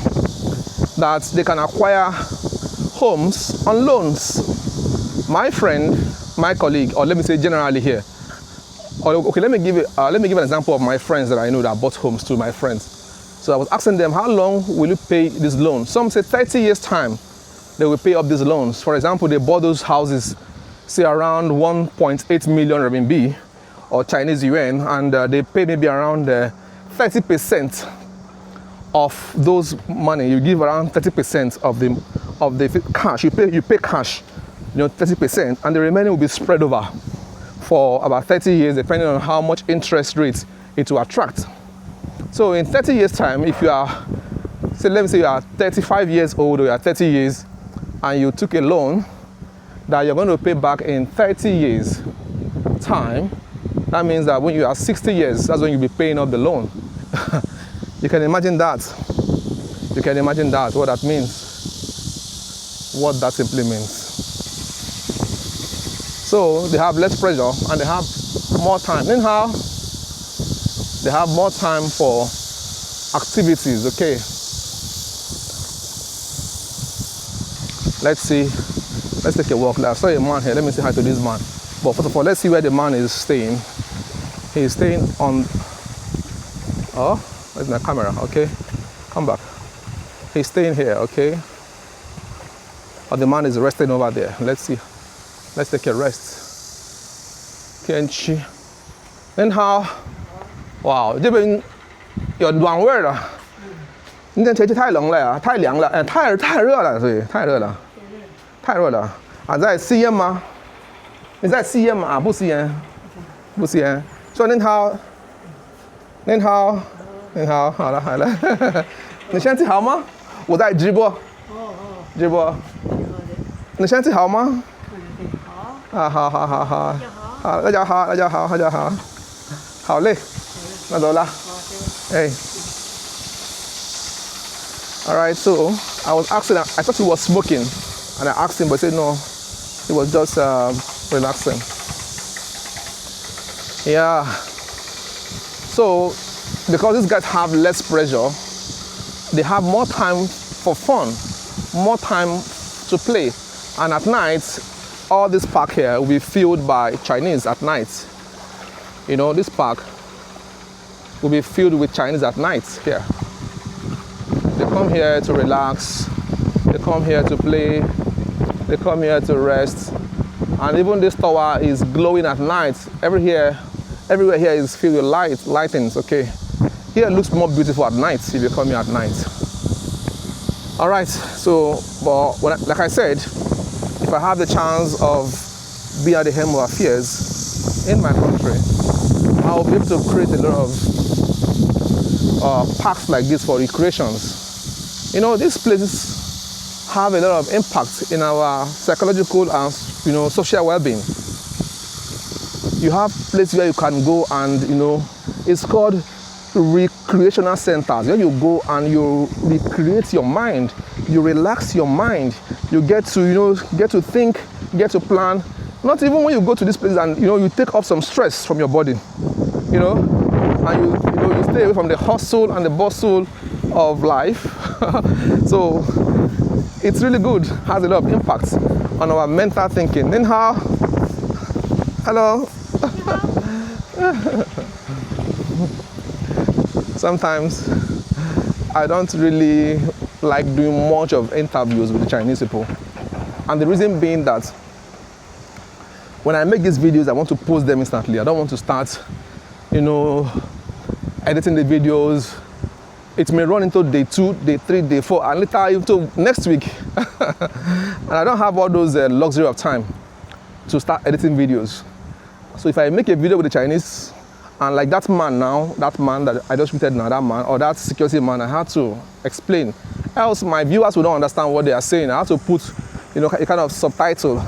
that they can acquire homes on loans. My friend, my colleague, or let me say generally here, okay, let me give an example of my friends that I know that bought homes to my friends. So I was asking them, how long will you pay this loan? Some say 30 years time they will pay up these loans. For example, they bought those houses, say around 1.8 million RMB or Chinese yuan, and they pay maybe around 30% of those money. You give around 30% of the cash. You pay cash, 30%, and the remaining will be spread over for about 30 years, depending on how much interest rate it will attract. So in 30 years time, if you are, say, let me say you are 35 years old or you are 30 years, and you took a loan that you're going to pay back in 30 years time, that means that when you are 60 years, that's when you'll be paying up the loan. You can imagine that. You can imagine that, what that means. What that simply means. So they have less pressure and they have more time. Then how? They have more time for activities, okay? Let's see. Let's take a walk. I saw a man here. Let me say hi to this man. But first of all, let's see where the man is staying. He's staying on... Oh, where's my camera? Okay, come back. He's staying here, okay? Or the man is resting over there. Let's see. Let's take a rest. Kenchi. Then how? Wow, you're doing well. 你这天气太冷了呀，太凉了，太热了，对，太热了，太热了。啊，在吸烟吗？你在吸烟吗？啊，不吸烟，不吸烟。所以您好，您好，您好，好了好了。你现在好吗？我在直播。直播。你现在好吗？好。啊，好好好好。好，大家好，大家好，大家好。好嘞，那走了。哎。All right, so I was asking, I thought he was smoking, and I asked him, but he said no, he was just relaxing. Yeah. So, because these guys have less pressure, they have more time for fun, more time to play. And at night, all this park here will be filled by Chinese at night. You know, this park will be filled with Chinese at night here. They come here to relax, they come here to play, they come here to rest. And even this tower is glowing at night. Everywhere here is filled with lightings, okay? Here it looks more beautiful at night if you come here at night. All right, so, but like I said, if I have the chance of being at the helm of affairs in my country, I'll be able to create a lot of parks like this for recreations. You know, these places have a lot of impact in our psychological and, you know, social well-being. You have places where you can go and, you know, it's called recreational centers, where you go and you recreate your mind, you relax your mind, you get to, you know, get to think, get to plan. Not even when you go to this place and, you know, you take off some stress from your body, you know, and you stay away from the hustle and the bustle of life. So it's really good, has a lot of impact on our mental thinking. Then how? Hello. Sometimes I don't really like doing much of interviews with the Chinese people. And the reason being that when I make these videos, I want to post them instantly. I don't want to start, you know, editing the videos. It may run into day 2, day 3, day 4, and later into next week. And I don't have all those luxury of time to start editing videos. So if I make a video with the Chinese, and like that man that I just tweeted now, that man, or that security man, I had to explain. Else my viewers will not understand what they are saying. I have to put, you know, a kind of subtitle.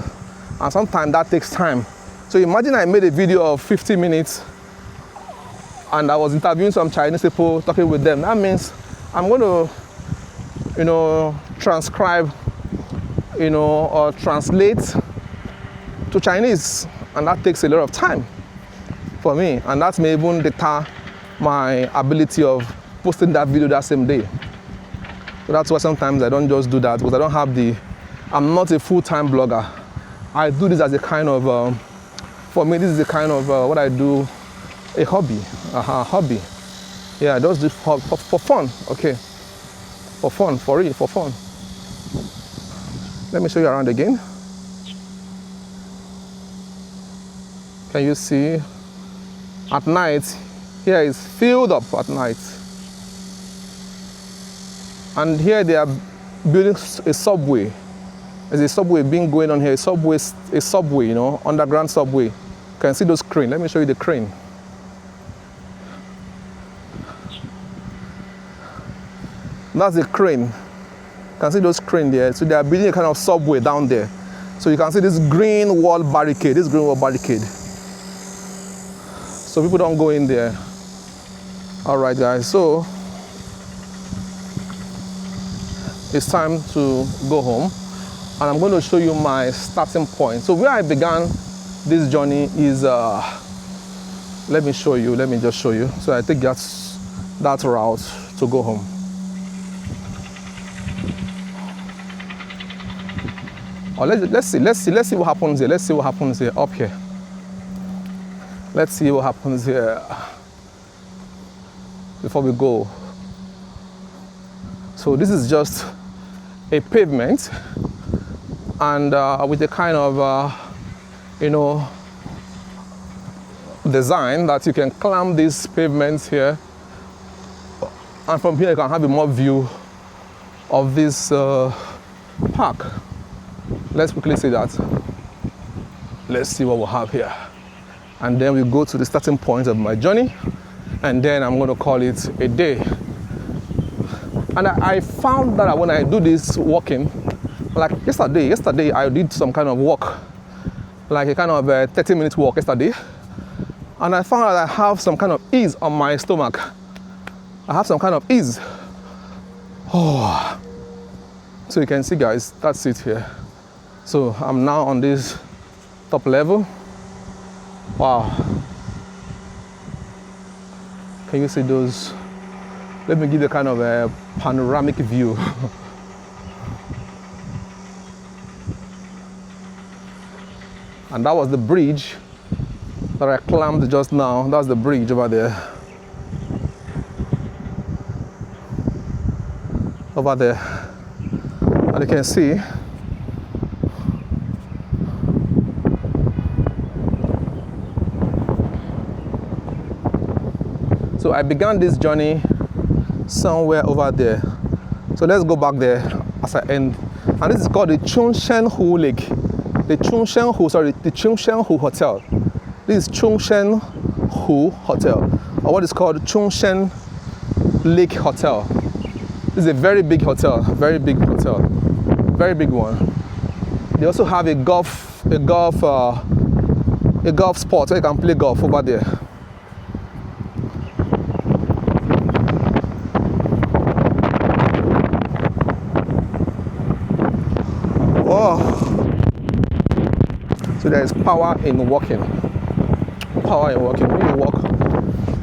And sometimes that takes time. So imagine I made a video of 50 minutes and I was interviewing some Chinese people, talking with them. That means I'm going to, you know, transcribe, you know, or translate to Chinese. And that takes a lot of time for me. And that may even deter my ability of posting that video that same day. So that's why sometimes I don't just do that, because I don't have I'm not a full-time blogger. I do this as a kind of, for me, this is a kind of what I do, a hobby, hobby. Yeah, I just do for fun, okay. For fun, for real, for fun. Let me show you around again. Can you see? At night, here is filled up at night. And here they are building a subway. There's a subway being going on here, a subway, you know, underground subway. You can see those cranes. Let me show you the crane. That's the crane. You can see those cranes there. So they are building a kind of subway down there. So you can see this green wall barricade, So people don't go in there. All right, guys, so it's time to go home. And I'm going to show you my starting point. So where I began this journey is, let me just show you. So I take that route to go home. Or let's see what happens here. Let's see what happens here, up here. Let's see what happens here before we go. So this is just a pavement, and with a kind of, you know, design that you can climb these pavements here And from here you can have a more view of this park. Let's quickly see that. Let's see what we have here. And then we go to the starting point of my journey, and then I'm going to call it a day. And I found that when I do this walking, like yesterday I did some kind of walk, like a kind of 30-minute walk yesterday, and I found that I have some kind of ease on my stomach. I have some kind of ease. Oh, so you can see, guys, that's it here. So I'm now on this top level. Wow. Can you see those? Let me give you a kind of a panoramic view. And that was the bridge that I climbed just now. That's the bridge over there. Over there. And you can see so I began this journey somewhere over there. So let's go back there as I end. And this is called the Chunshenhu Lake. The Chunshenhu Hotel. This is Chunshenhu Hotel, or what is called Chunshen Lake Hotel. This is a very big hotel, very big one. They also have a golf spot where you can play golf over there. So there is power in walking. When you walk,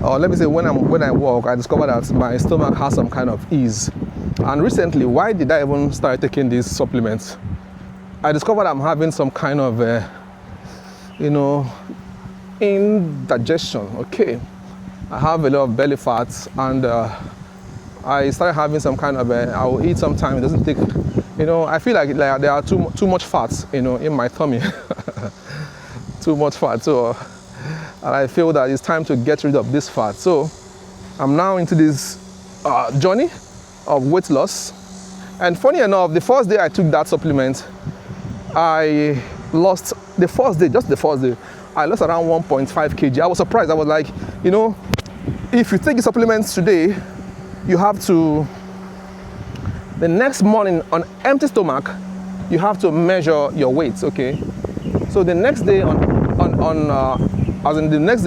or let me say when I walk, I discover that my stomach has some kind of ease. And recently, why did I even start taking these supplements? I discovered I'm having some kind of, indigestion. Okay, I have a lot of belly fat, and I started having some kind of. I will eat sometime. It doesn't take. I feel like there are too much fat, in my tummy. Too much fat. So, and I feel that it's time to get rid of this fat. So, I'm now into this journey of weight loss. And funny enough, the first day I took that supplement, I lost the first day, I lost around 1.5 kg. I was surprised. I was like, if you take the supplements today, you have to. The next morning on empty stomach, you have to measure your weight, okay? So the next day the next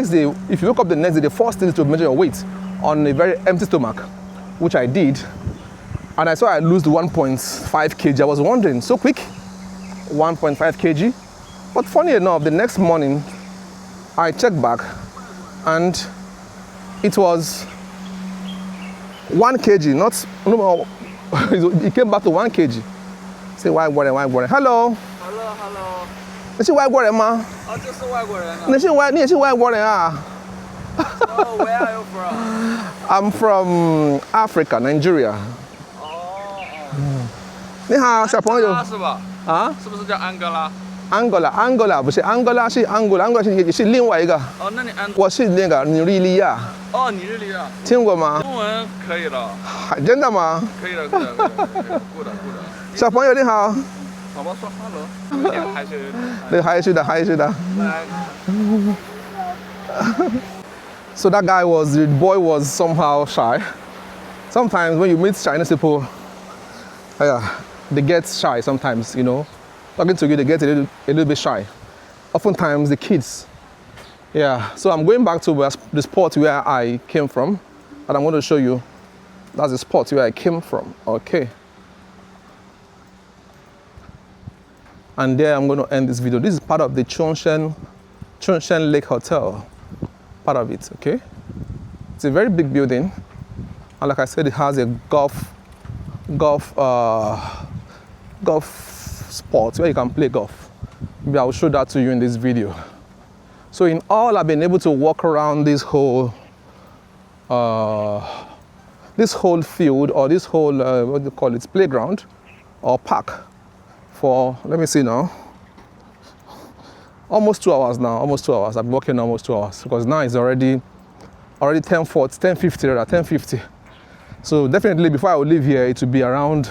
day, if you wake up the next day, the first thing is to measure your weight on a very empty stomach, which I did. And I saw I lost 1.5 kg. I was wondering, so quick, 1.5 kg. But funny enough, the next morning, I checked back and it was 1 kg, no, it came back to 1 kg. Say, why worry? Hello. Hello. 你是外国人吗？这是外国人啊。你也是外国人啊？ Oh, where are you from? I'm from Africa, Nigeria. 你好，小朋友。是吧？啊？是不是叫安哥拉？安哥拉不是安哥拉，是安哥拉是另外一个。哦，那你我是那个尼日利亚。哦，尼日利亚。听过吗？中文可以了。真的吗？可以了，good。小朋友你好。宝宝说 hello， 有点害羞。对，害羞的。So that the boy was somehow shy. Sometimes when you meet Chinese people, they get shy sometimes, Talking to you, they get a little bit shy. Oftentimes the kids. Yeah, so I'm going back to the spot where I came from, and I'm going to show you. That's the spot where I came from, okay. And there I'm going to end this video. This is part of the Chunshen Lake Hotel. Part of it, okay? It's a very big building. And like I said, it has a golf spot where you can play golf. Maybe I'll show that to you in this video. So in all, I've been able to walk around this whole field, or this whole, what do you call it, playground or park for, let me see now, almost 2 hours now, I've been walking almost 2 hours because now it's already already 10:40, 10:50 rather, 10:50. So definitely before I will leave here, it will be around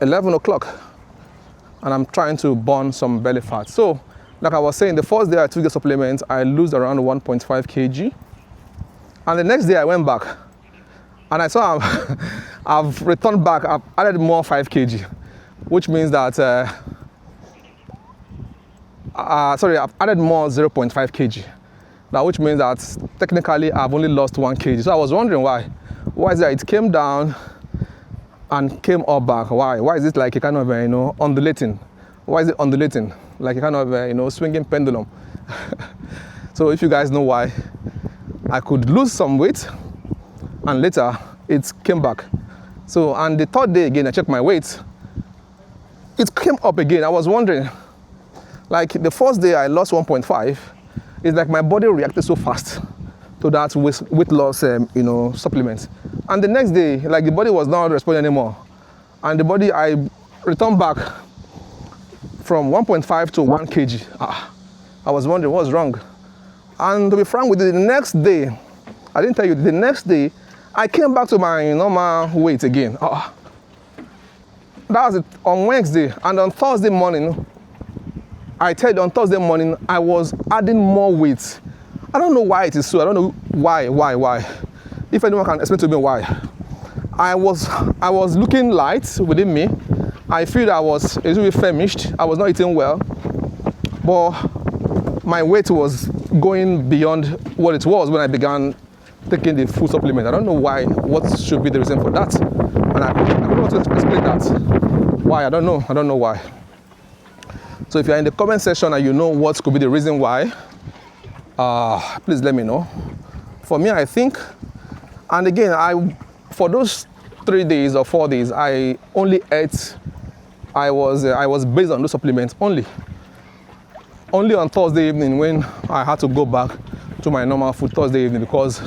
11 o'clock. And I'm trying to burn some belly fat. So, like I was saying, the first day I took the supplement, I lost around 1.5 kg. And the next day I went back. And I saw I've returned back, I've added more 5 kg. Which means that, I've added more 0.5 kg. Now, which means that technically I've only lost 1 kg. So I was wondering why. Why is that it came down and came up back? Why? Why is it like a kind of, undulating? Why is it undulating? Like a kind of, swinging pendulum. So if you guys know why, I could lose some weight and later it came back. So, and the third day again, I checked my weight. It came up again. I was wondering, like the first day I lost 1.5, it's like my body reacted so fast to that weight loss, supplement. And the next day, like the body was not responding anymore. And the body, I returned back from 1.5 to 1 kg. I was wondering what's wrong. And to be frank with you, the next day, I didn't tell you, the next day, I came back to my normal weight again. That was it on Wednesday. And on Thursday morning, I tell you, on Thursday morning, I was adding more weight. I don't know why it is so. I don't know why. If anyone can explain to me why. I was looking light within me. I feel I was a little bit famished. I was not eating well. But my weight was going beyond what it was when I began taking the food supplement. I don't know why, what should be the reason for that. And I don't want to explain that. Why? I don't know why. So if you're in the comment section and you know what could be the reason why, please let me know. For me, I think, and again, for those 3 days or 4 days, I only ate, I was based on those supplements only. Only on Thursday evening when I had to go back to my normal food Thursday evening because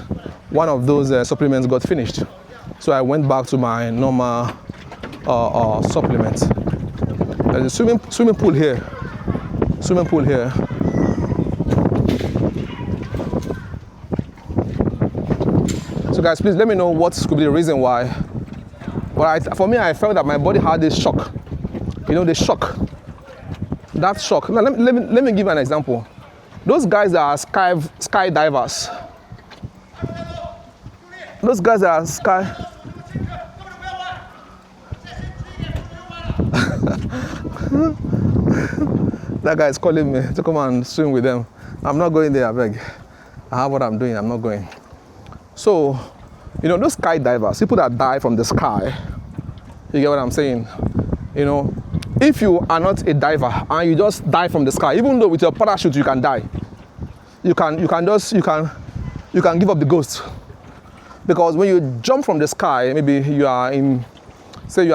one of those supplements got finished. So I went back to my normal supplements. There's a swimming pool here. So guys, please let me know what could be the reason why. But for me, I felt that my body had this shock. The shock. That shock. Now, let me give an example. Those guys that are skydivers. Those guys that are sky. That guy is calling me to come and swim with them. I'm not going there, I beg. I have what I'm doing, I'm not going. So, those skydivers, people that die from the sky, you get what I'm saying? If you are not a diver and you just die from the sky, even though with your parachute you can die, you can give up the ghost. Because when you jump from the sky, maybe you are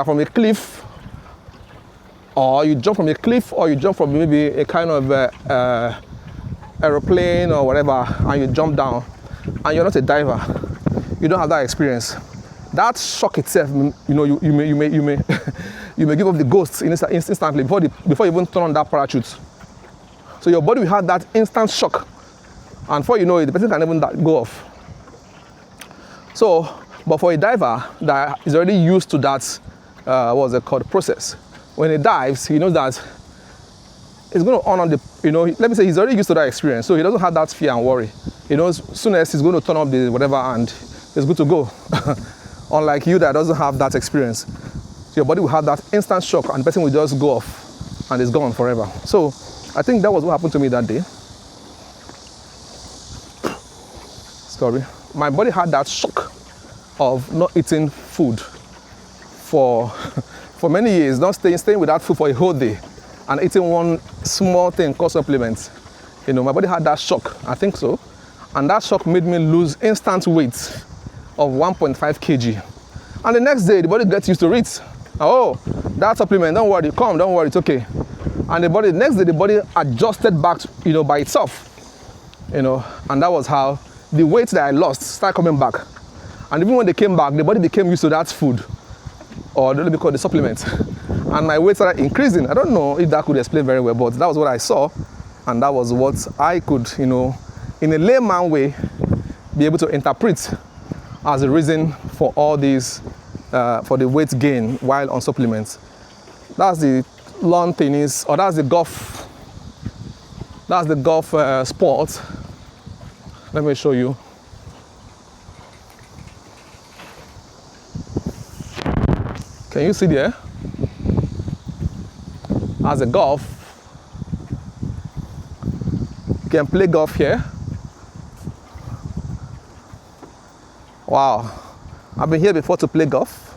from a cliff, or you jump from a cliff, or you jump from maybe a kind of aeroplane or whatever, and you jump down, and you're not a diver, you don't have that experience. That shock itself, you may you may give up the ghost instantly before you even turn on that parachute. So your body will have that instant shock, and before you know it, the person can even go off. So, but for a diver that is already used to that, what's it called, process, when he dives, he knows that it's going to on the, let me say he's already used to that experience, so he doesn't have that fear and worry. He knows soon as he's going to turn up the whatever and it's good to go. Unlike you that doesn't have that experience. So your body will have that instant shock and the person will just go off and it's gone forever. So I think that was what happened to me that day. Sorry. My body had that shock of not eating food for many years, not staying without food for a whole day and eating one small thing called supplements. My body had that shock, I think so. And that shock made me lose instant weight of 1.5 kg. And the next day, the body gets used to it. Oh, that supplement, don't worry, don't worry, it's okay. And the next day, the body adjusted back, by itself. And that was how the weight that I lost started coming back. And even when they came back, the body became used to that food, or let me call it the supplement. And my weight started increasing. I don't know if that could explain very well, but that was what I saw. And that was what I could, in a layman way, be able to interpret as a reason for all these, for the weight gain while on supplements. That's the lawn tennis, or that's the golf sport. Let me show you. Can you see there? As a golf, you can play golf here. Wow, I've been here before to play golf.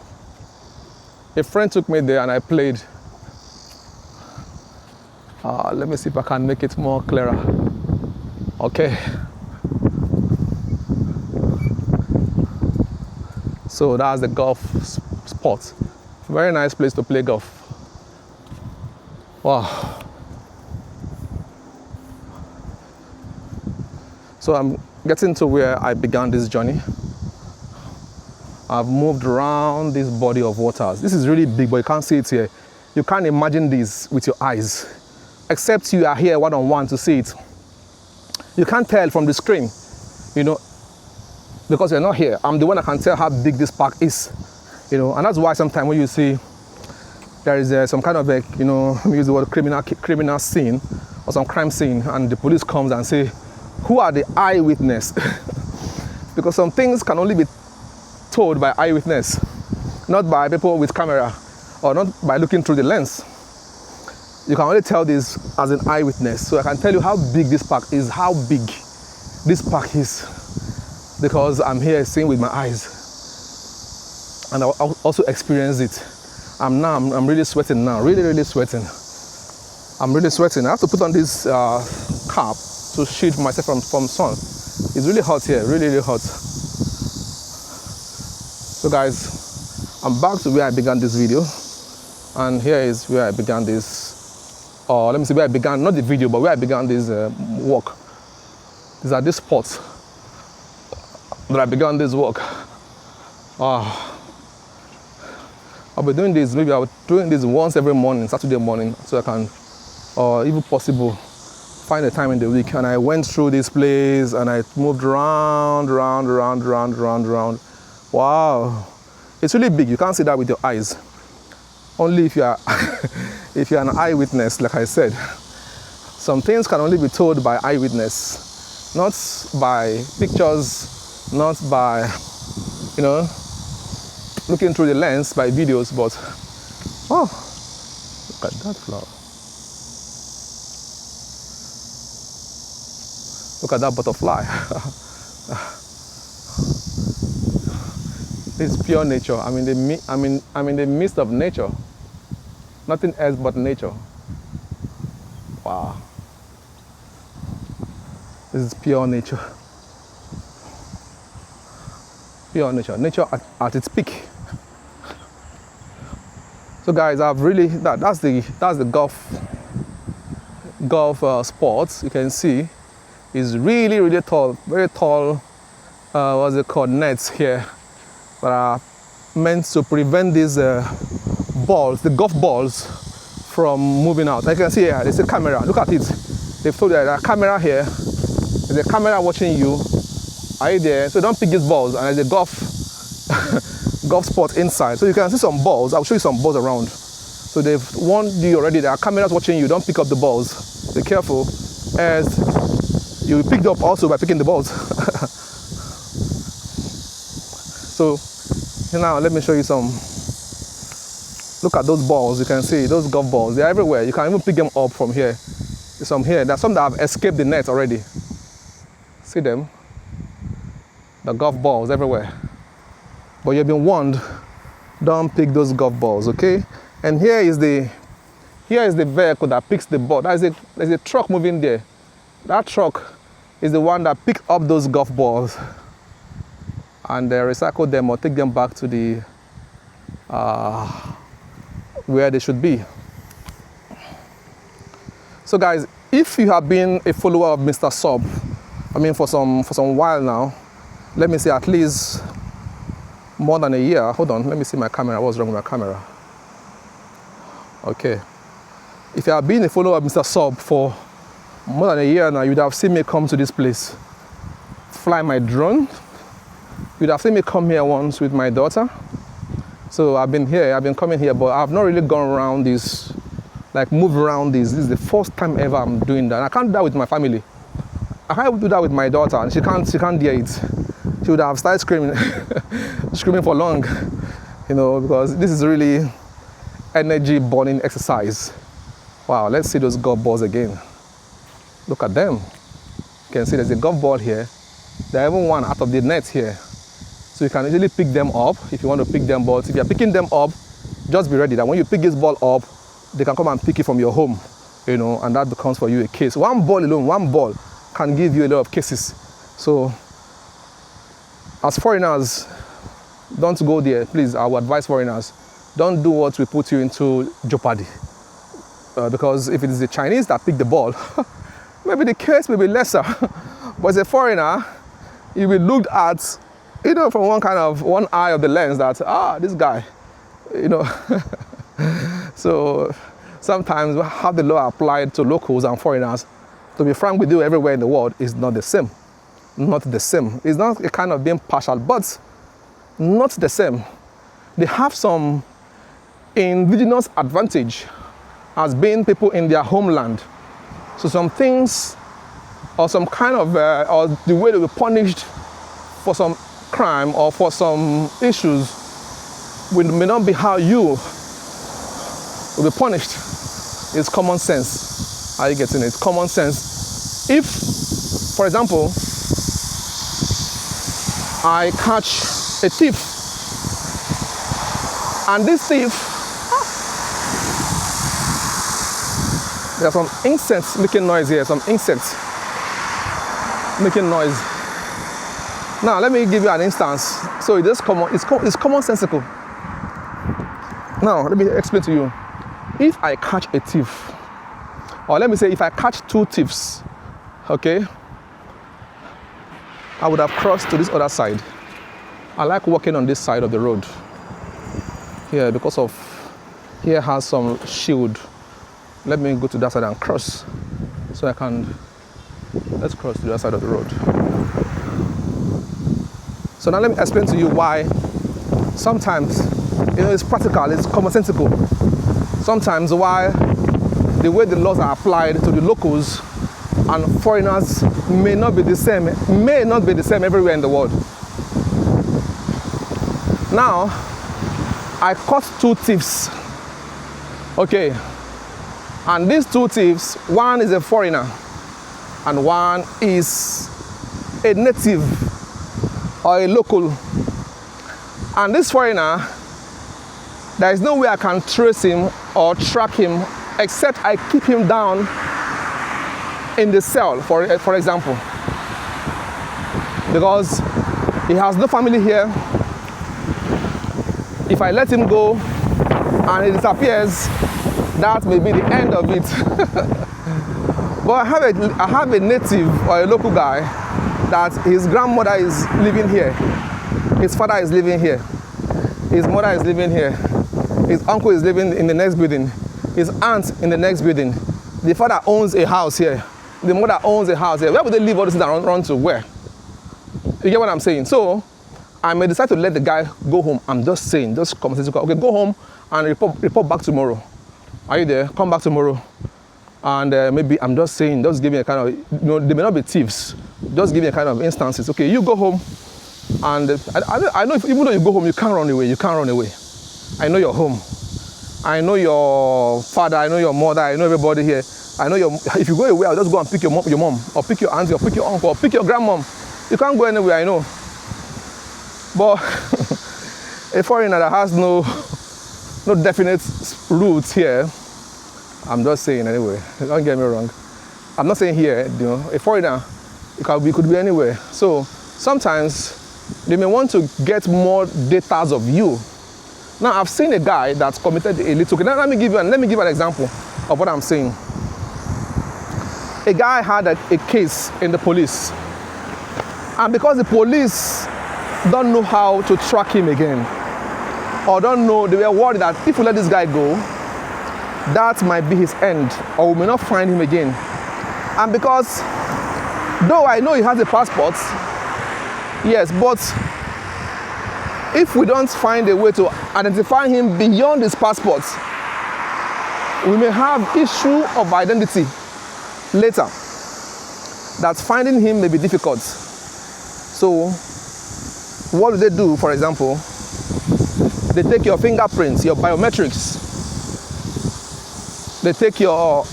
A friend took me there and I played. Let me see if I can make it more clearer. Okay. So that's the golf spot. Very nice place to play golf. Wow. So I'm getting to where I began this journey. I've moved around this body of waters. This is really big, but you can't see it here. You can't imagine this with your eyes, except you are here one-on-one to see it. You can't tell from the screen, you know, because you're not here. I'm the one that can tell how big this park is, you know, and that's why sometimes when you see there is some kind of a, you know, let me use the word criminal scene or some crime scene, and the police comes and say, who are the eyewitness? Because some things can only be told by eyewitness, not by people with camera or not by looking through the lens. You can only tell this as an eyewitness. So I can tell you how big this park is, how big this park is, because I'm here seeing with my eyes, and I also experience it. I'm really sweating now, really sweating. I'm really sweating. I have to put on this cap to shield myself from sun. It's really hot here, really hot. So guys, I'm back to where I began this video, and here is where I began this, or let me see where I began, not the video, but where I began this walk. These are the spots that I began this walk. I'll be doing this, maybe I'll be doing this once every morning, Saturday morning, so I can, or even possible, find a time in the week. And I went through this place and I moved round. Wow, it's really big. You can't see that with your eyes. Only if you are, if you're an eyewitness, like I said. Some things can only be told by eyewitness, not by pictures, not by, you know, looking through the lens, by videos, but, oh, look at that flower. Look at that butterfly. It's pure nature. I'm in the midst of nature. Nothing else but nature. Wow. This is pure nature. Pure nature. Nature at its peak. So guys, I've really, that's the golf sports. You can see is really tall, very tall. What's it called? Nets here that are meant to prevent these balls, the golf balls, from moving out. Like you can see here, there's a camera. Look at it. They've told you that there's a camera here. There's a camera watching you. Are you there? So don't pick these balls. And there's a golf spot inside. So you can see some balls. I'll show you some balls around. So they've warned you already. There are cameras watching you. Don't pick up the balls. Be careful, as you will pick up also by picking the balls. So now let me show you some. Look at those balls. You can see those golf balls. They're everywhere. You can even pick them up from here. There's some here. There's some that have escaped the net already. See them? The golf balls everywhere. But you've been warned, don't pick those golf balls, okay? And here is the vehicle that picks the ball. There's a truck moving there. That truck is the one that picks up those golf balls and they recycle them or take them back to the where they should be. So guys, if you have been a follower of Mr. Sub, I mean for some while now, let me say at least more than a year. Hold on, let me see my camera. What's wrong with my camera? Okay. If you have been a follower of Mr. Sub for more than a year now, you would have seen me come to this place fly my drone. You'd have seen me come here once with my daughter. So I've been coming here, but I've not really gone around this, like move around this. This is the first time ever I'm doing that. I can't do that with my family. I can't do that with my daughter, and she can't dare it. She would have started screaming, screaming for long, you know, because this is really energy burning exercise. Wow, let's see those golf balls again. Look at them. You can see there's a golf ball here. There's even one out of the net here. So you can easily pick them up if you want to pick them, but if you're picking them up, just be ready that when you pick this ball up, they can come and pick it from your home, you know, and that becomes for you a case. One ball alone, one ball can give you a lot of cases. So as foreigners, don't go there, please. I would advise foreigners, don't do what will put you into jeopardy. Because if it is the Chinese that pick the ball, maybe the case may be lesser. But as a foreigner, you'll be looked at, you know, from one eye of the lens that, this guy, you know. So sometimes have the law applied to locals and foreigners. To be frank with you, everywhere in the world is not the same. Not the same. It's not a kind of being partial, but not the same. They have some indigenous advantage as being people in their homeland. So some things or some kind of, or the way they were punished for some crime or for some issues may not be how you will be punished. It's common sense. Are you getting it? Common sense. If, for example, I catch a thief, and this thief, there's some insects making noise here, some insects making noise. Now, let me give you an instance. So it's commonsensical. Now, let me explain to you. If I catch a thief, or let me say if I catch two thieves, okay, I would have crossed to this other side. I like walking on this side of the road. Here, because of, here has some shield. Let me go to that side and cross. So I can, let's cross to the other side of the road. So now let me explain to you why sometimes, you know, it's practical, it's commonsensical. Sometimes why the way the laws are applied to the locals and foreigners may not be the same everywhere in the world. Now, I caught two thieves, okay, and these two thieves, one is a foreigner and one is a native or a local. And this foreigner, there is no way I can trace him or track him except I keep him down in the cell, for example, because he has no family here. If I let him go and he disappears, that may be the end of it. But I have a native or a local guy that his grandmother is living here, his father is living here, his mother is living here, his uncle is living in the next building, his aunt in the next building, the father owns a house here, the mother owns a house here. Where would they leave all this and run to? Where? You get what I'm saying? So I may decide to let the guy go home. I'm just saying, just conversation. Okay, go home and report back tomorrow. Are you there? Come back tomorrow. And maybe I'm just saying, just give me a kind of, you know, they may not be thieves. Just give me a kind of instances. Okay, you go home, and I know even though you go home, you can't run away. You can't run away. I know your home. I know your father. I know your mother. I know everybody here. I know your. If you go away, I'll just go and pick your mom, or pick your auntie, or pick your uncle, or pick your grandmom. You can't go anywhere. I know. But a foreigner that has no definite roots here, I'm just saying anyway, don't get me wrong. I'm not saying here, you know, a foreigner, it could be anywhere. So sometimes they may want to get more data of you. Now I've seen a guy that's committed a little. Now let me give you an example of what I'm saying. A guy had a case in the police, and because the police don't know how to track him again, or don't know, they were worried that if we let this guy go, that might be his end, or we may not find him again. And because, though I know he has a passport, Yes, but if we don't find a way to identify him beyond his passport, we may have issue of identity later. That finding him may be difficult. So, what do they do, for example? They take your fingerprints, your biometrics. They take your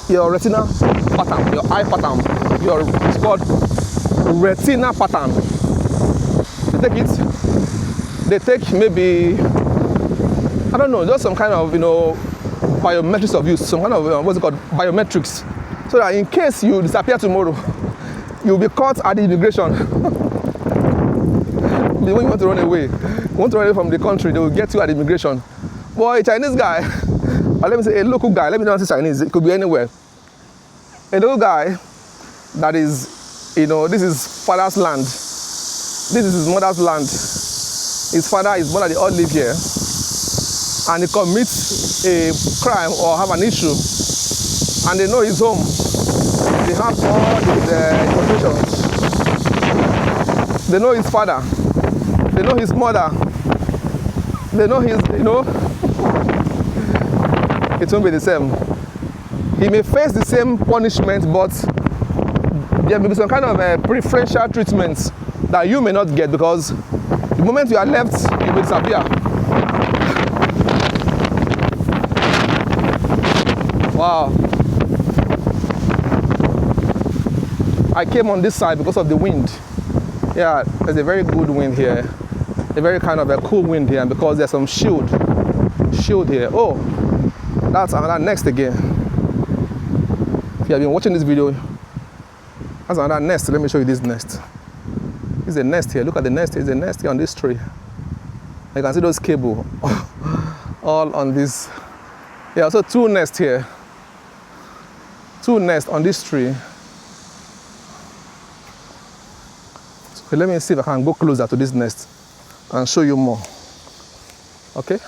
retina pattern, your eye pattern, it's called retina pattern. They take it. They take maybe, I don't know, just some kind of, biometrics of use, some kind of, what's it called, biometrics. So that in case you disappear tomorrow, you'll be caught at the immigration. When you want to run away, from the country, they will get you at the immigration. Boy, a Chinese guy, or let me say a local guy, let me not say Chinese, it could be anywhere. A local guy that is, this is father's land. This is his mother's land. His father, his mother, they all live here. And he commits a crime or have an issue, and they know his home. They have all his information. They know his father. They know his mother. They know his, it won't be the same. He may face the same punishment, but there may be some kind of preferential treatment that you may not get, because the moment you are left, you will disappear. Wow. I came on this side because of the wind. Yeah, there's a very good wind here. A very kind of a cool wind here, and because there's some shield here. Oh, that's another nest again. If you have been watching this video, that's another nest. Let me show you this nest. There's a nest here. Look at the nest. There's a nest here on this tree. You can see those cables all on this. Yeah, also two nests here. Two nests on this tree. So let me see if I can go closer to this nest and show you more. Okay?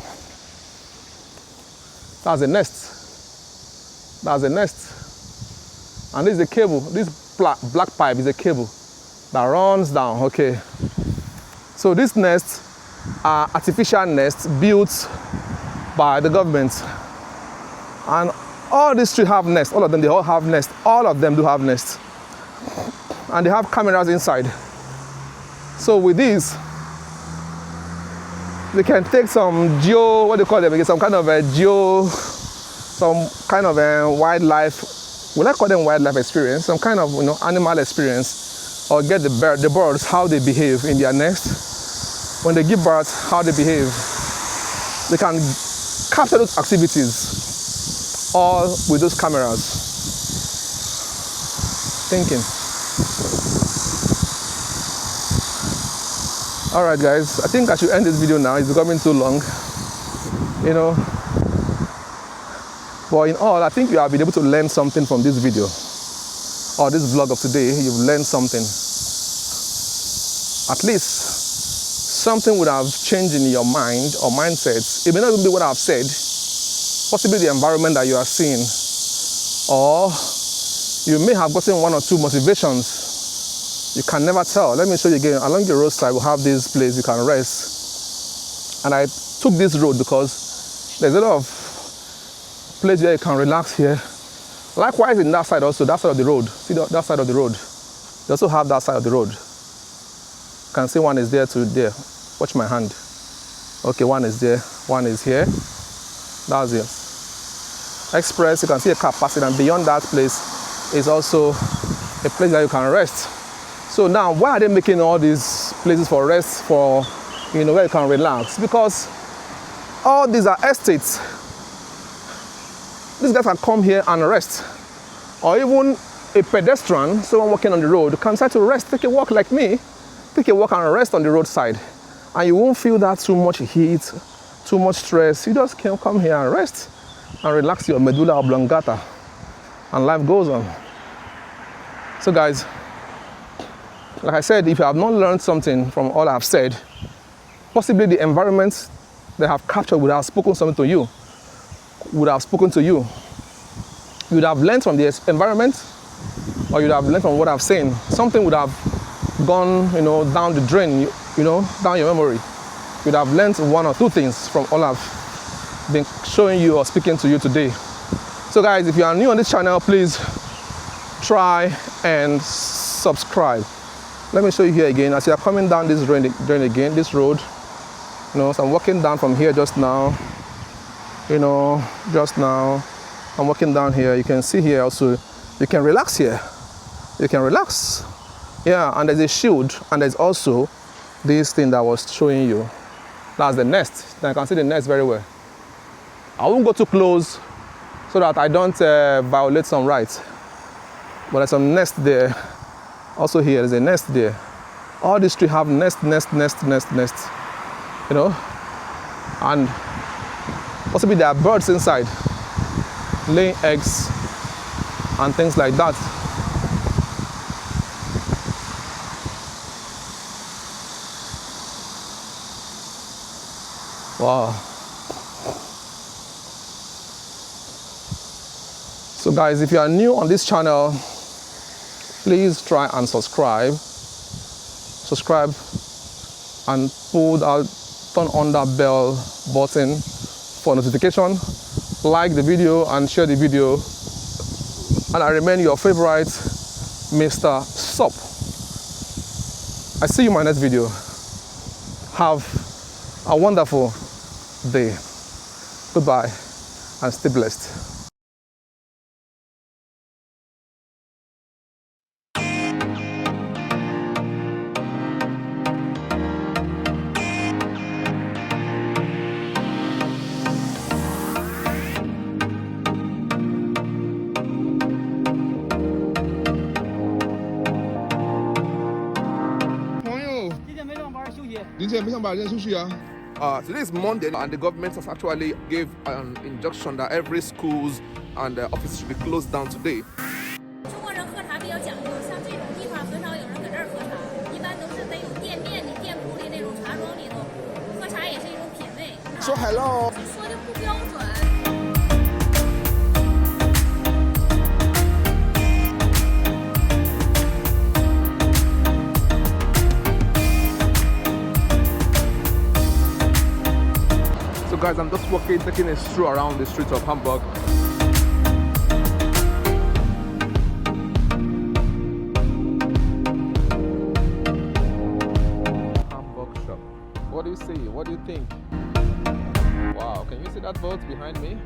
That's a nest. That's a nest. And this is a cable. This black pipe is a cable that runs down. Okay. So these nests are artificial nests built by the government. And all these trees have nests. All of them, they all have nests. All of them do have nests. And they have cameras inside. So with these, they can take some what do you call them? Some kind of a wildlife. Will I call them wildlife experience? Some kind of animal experience, or get the birds how they behave in their nest. When they give birth, how they behave. They can capture those activities all with those cameras. Thinking. All right, guys, I think I should end this video now. It's becoming too long, But in all, I think you have been able to learn something from this video or this vlog of today. You've learned something. At least something would have changed in your mind or mindsets. It may not even be what I've said, possibly the environment that you are seeing, or you may have gotten one or two motivations. You can never tell. Let me show you again. Along the roadside, we'll have this place you can rest. And I took this road because there's a lot of place where you can relax here. Likewise in that side also, that side of the road. See that side of the road? They also have that side of the road. You can see one is there to there. Watch my hand. Okay, one is there, one is here. That's it. Express, you can see a car passing, and beyond that place is also a place that you can rest. So now, why are they making all these places for rest, for, where you can relax? Because all these are estates. These guys can come here and rest. Or even a pedestrian, someone walking on the road, can start to rest, take a walk like me, take a walk and rest on the roadside. And you won't feel that too much heat, too much stress. You just can come here and rest and relax your medulla oblongata. And life goes on. So guys, like I said, if you have not learned something from all I've said, possibly the environment they have captured would have spoken something to you, would have spoken to you. You would have learned from the environment, or you would have learned from what I've seen. Something would have gone, down the drain, down your memory. You'd have learned one or two things from all I've been showing you or speaking to you today. So guys, if you are new on this channel, please try and subscribe. Let me show you here again. As you are coming down this drain again, this road, so I'm walking down from here just now, I'm walking down here. You can see here also, you can relax here. You can relax. Yeah, and there's a shield, and there's also this thing that I was showing you. That's the nest. Now I can see the nest very well. I won't go too close so that I don't violate some rights. But there's some nest there. Also here, there's a nest there. All these trees have nest. And possibly there are birds inside, laying eggs and things like that. Wow. So guys, if you are new on this channel, please try and subscribe and turn on that bell button for notification. Like the video and share the video, and I remain your favorite Mr. Sup. I see you in my next video. Have a wonderful day. Goodbye and stay blessed. Today is Monday, and the government has actually gave an injunction that every schools and offices should be closed down today. 中国人喝茶比较讲究，像这种地方很少有人搁这儿喝茶，一般都是得有店面的、店铺的那种茶庄里头，喝茶也是一种品味。说 hello。 说的不标准。 So guys, I'm just walking, taking a stroll around the streets of Hamburg. Hamburg shop. What do you see? What do you think? Wow, can you see that boat behind me?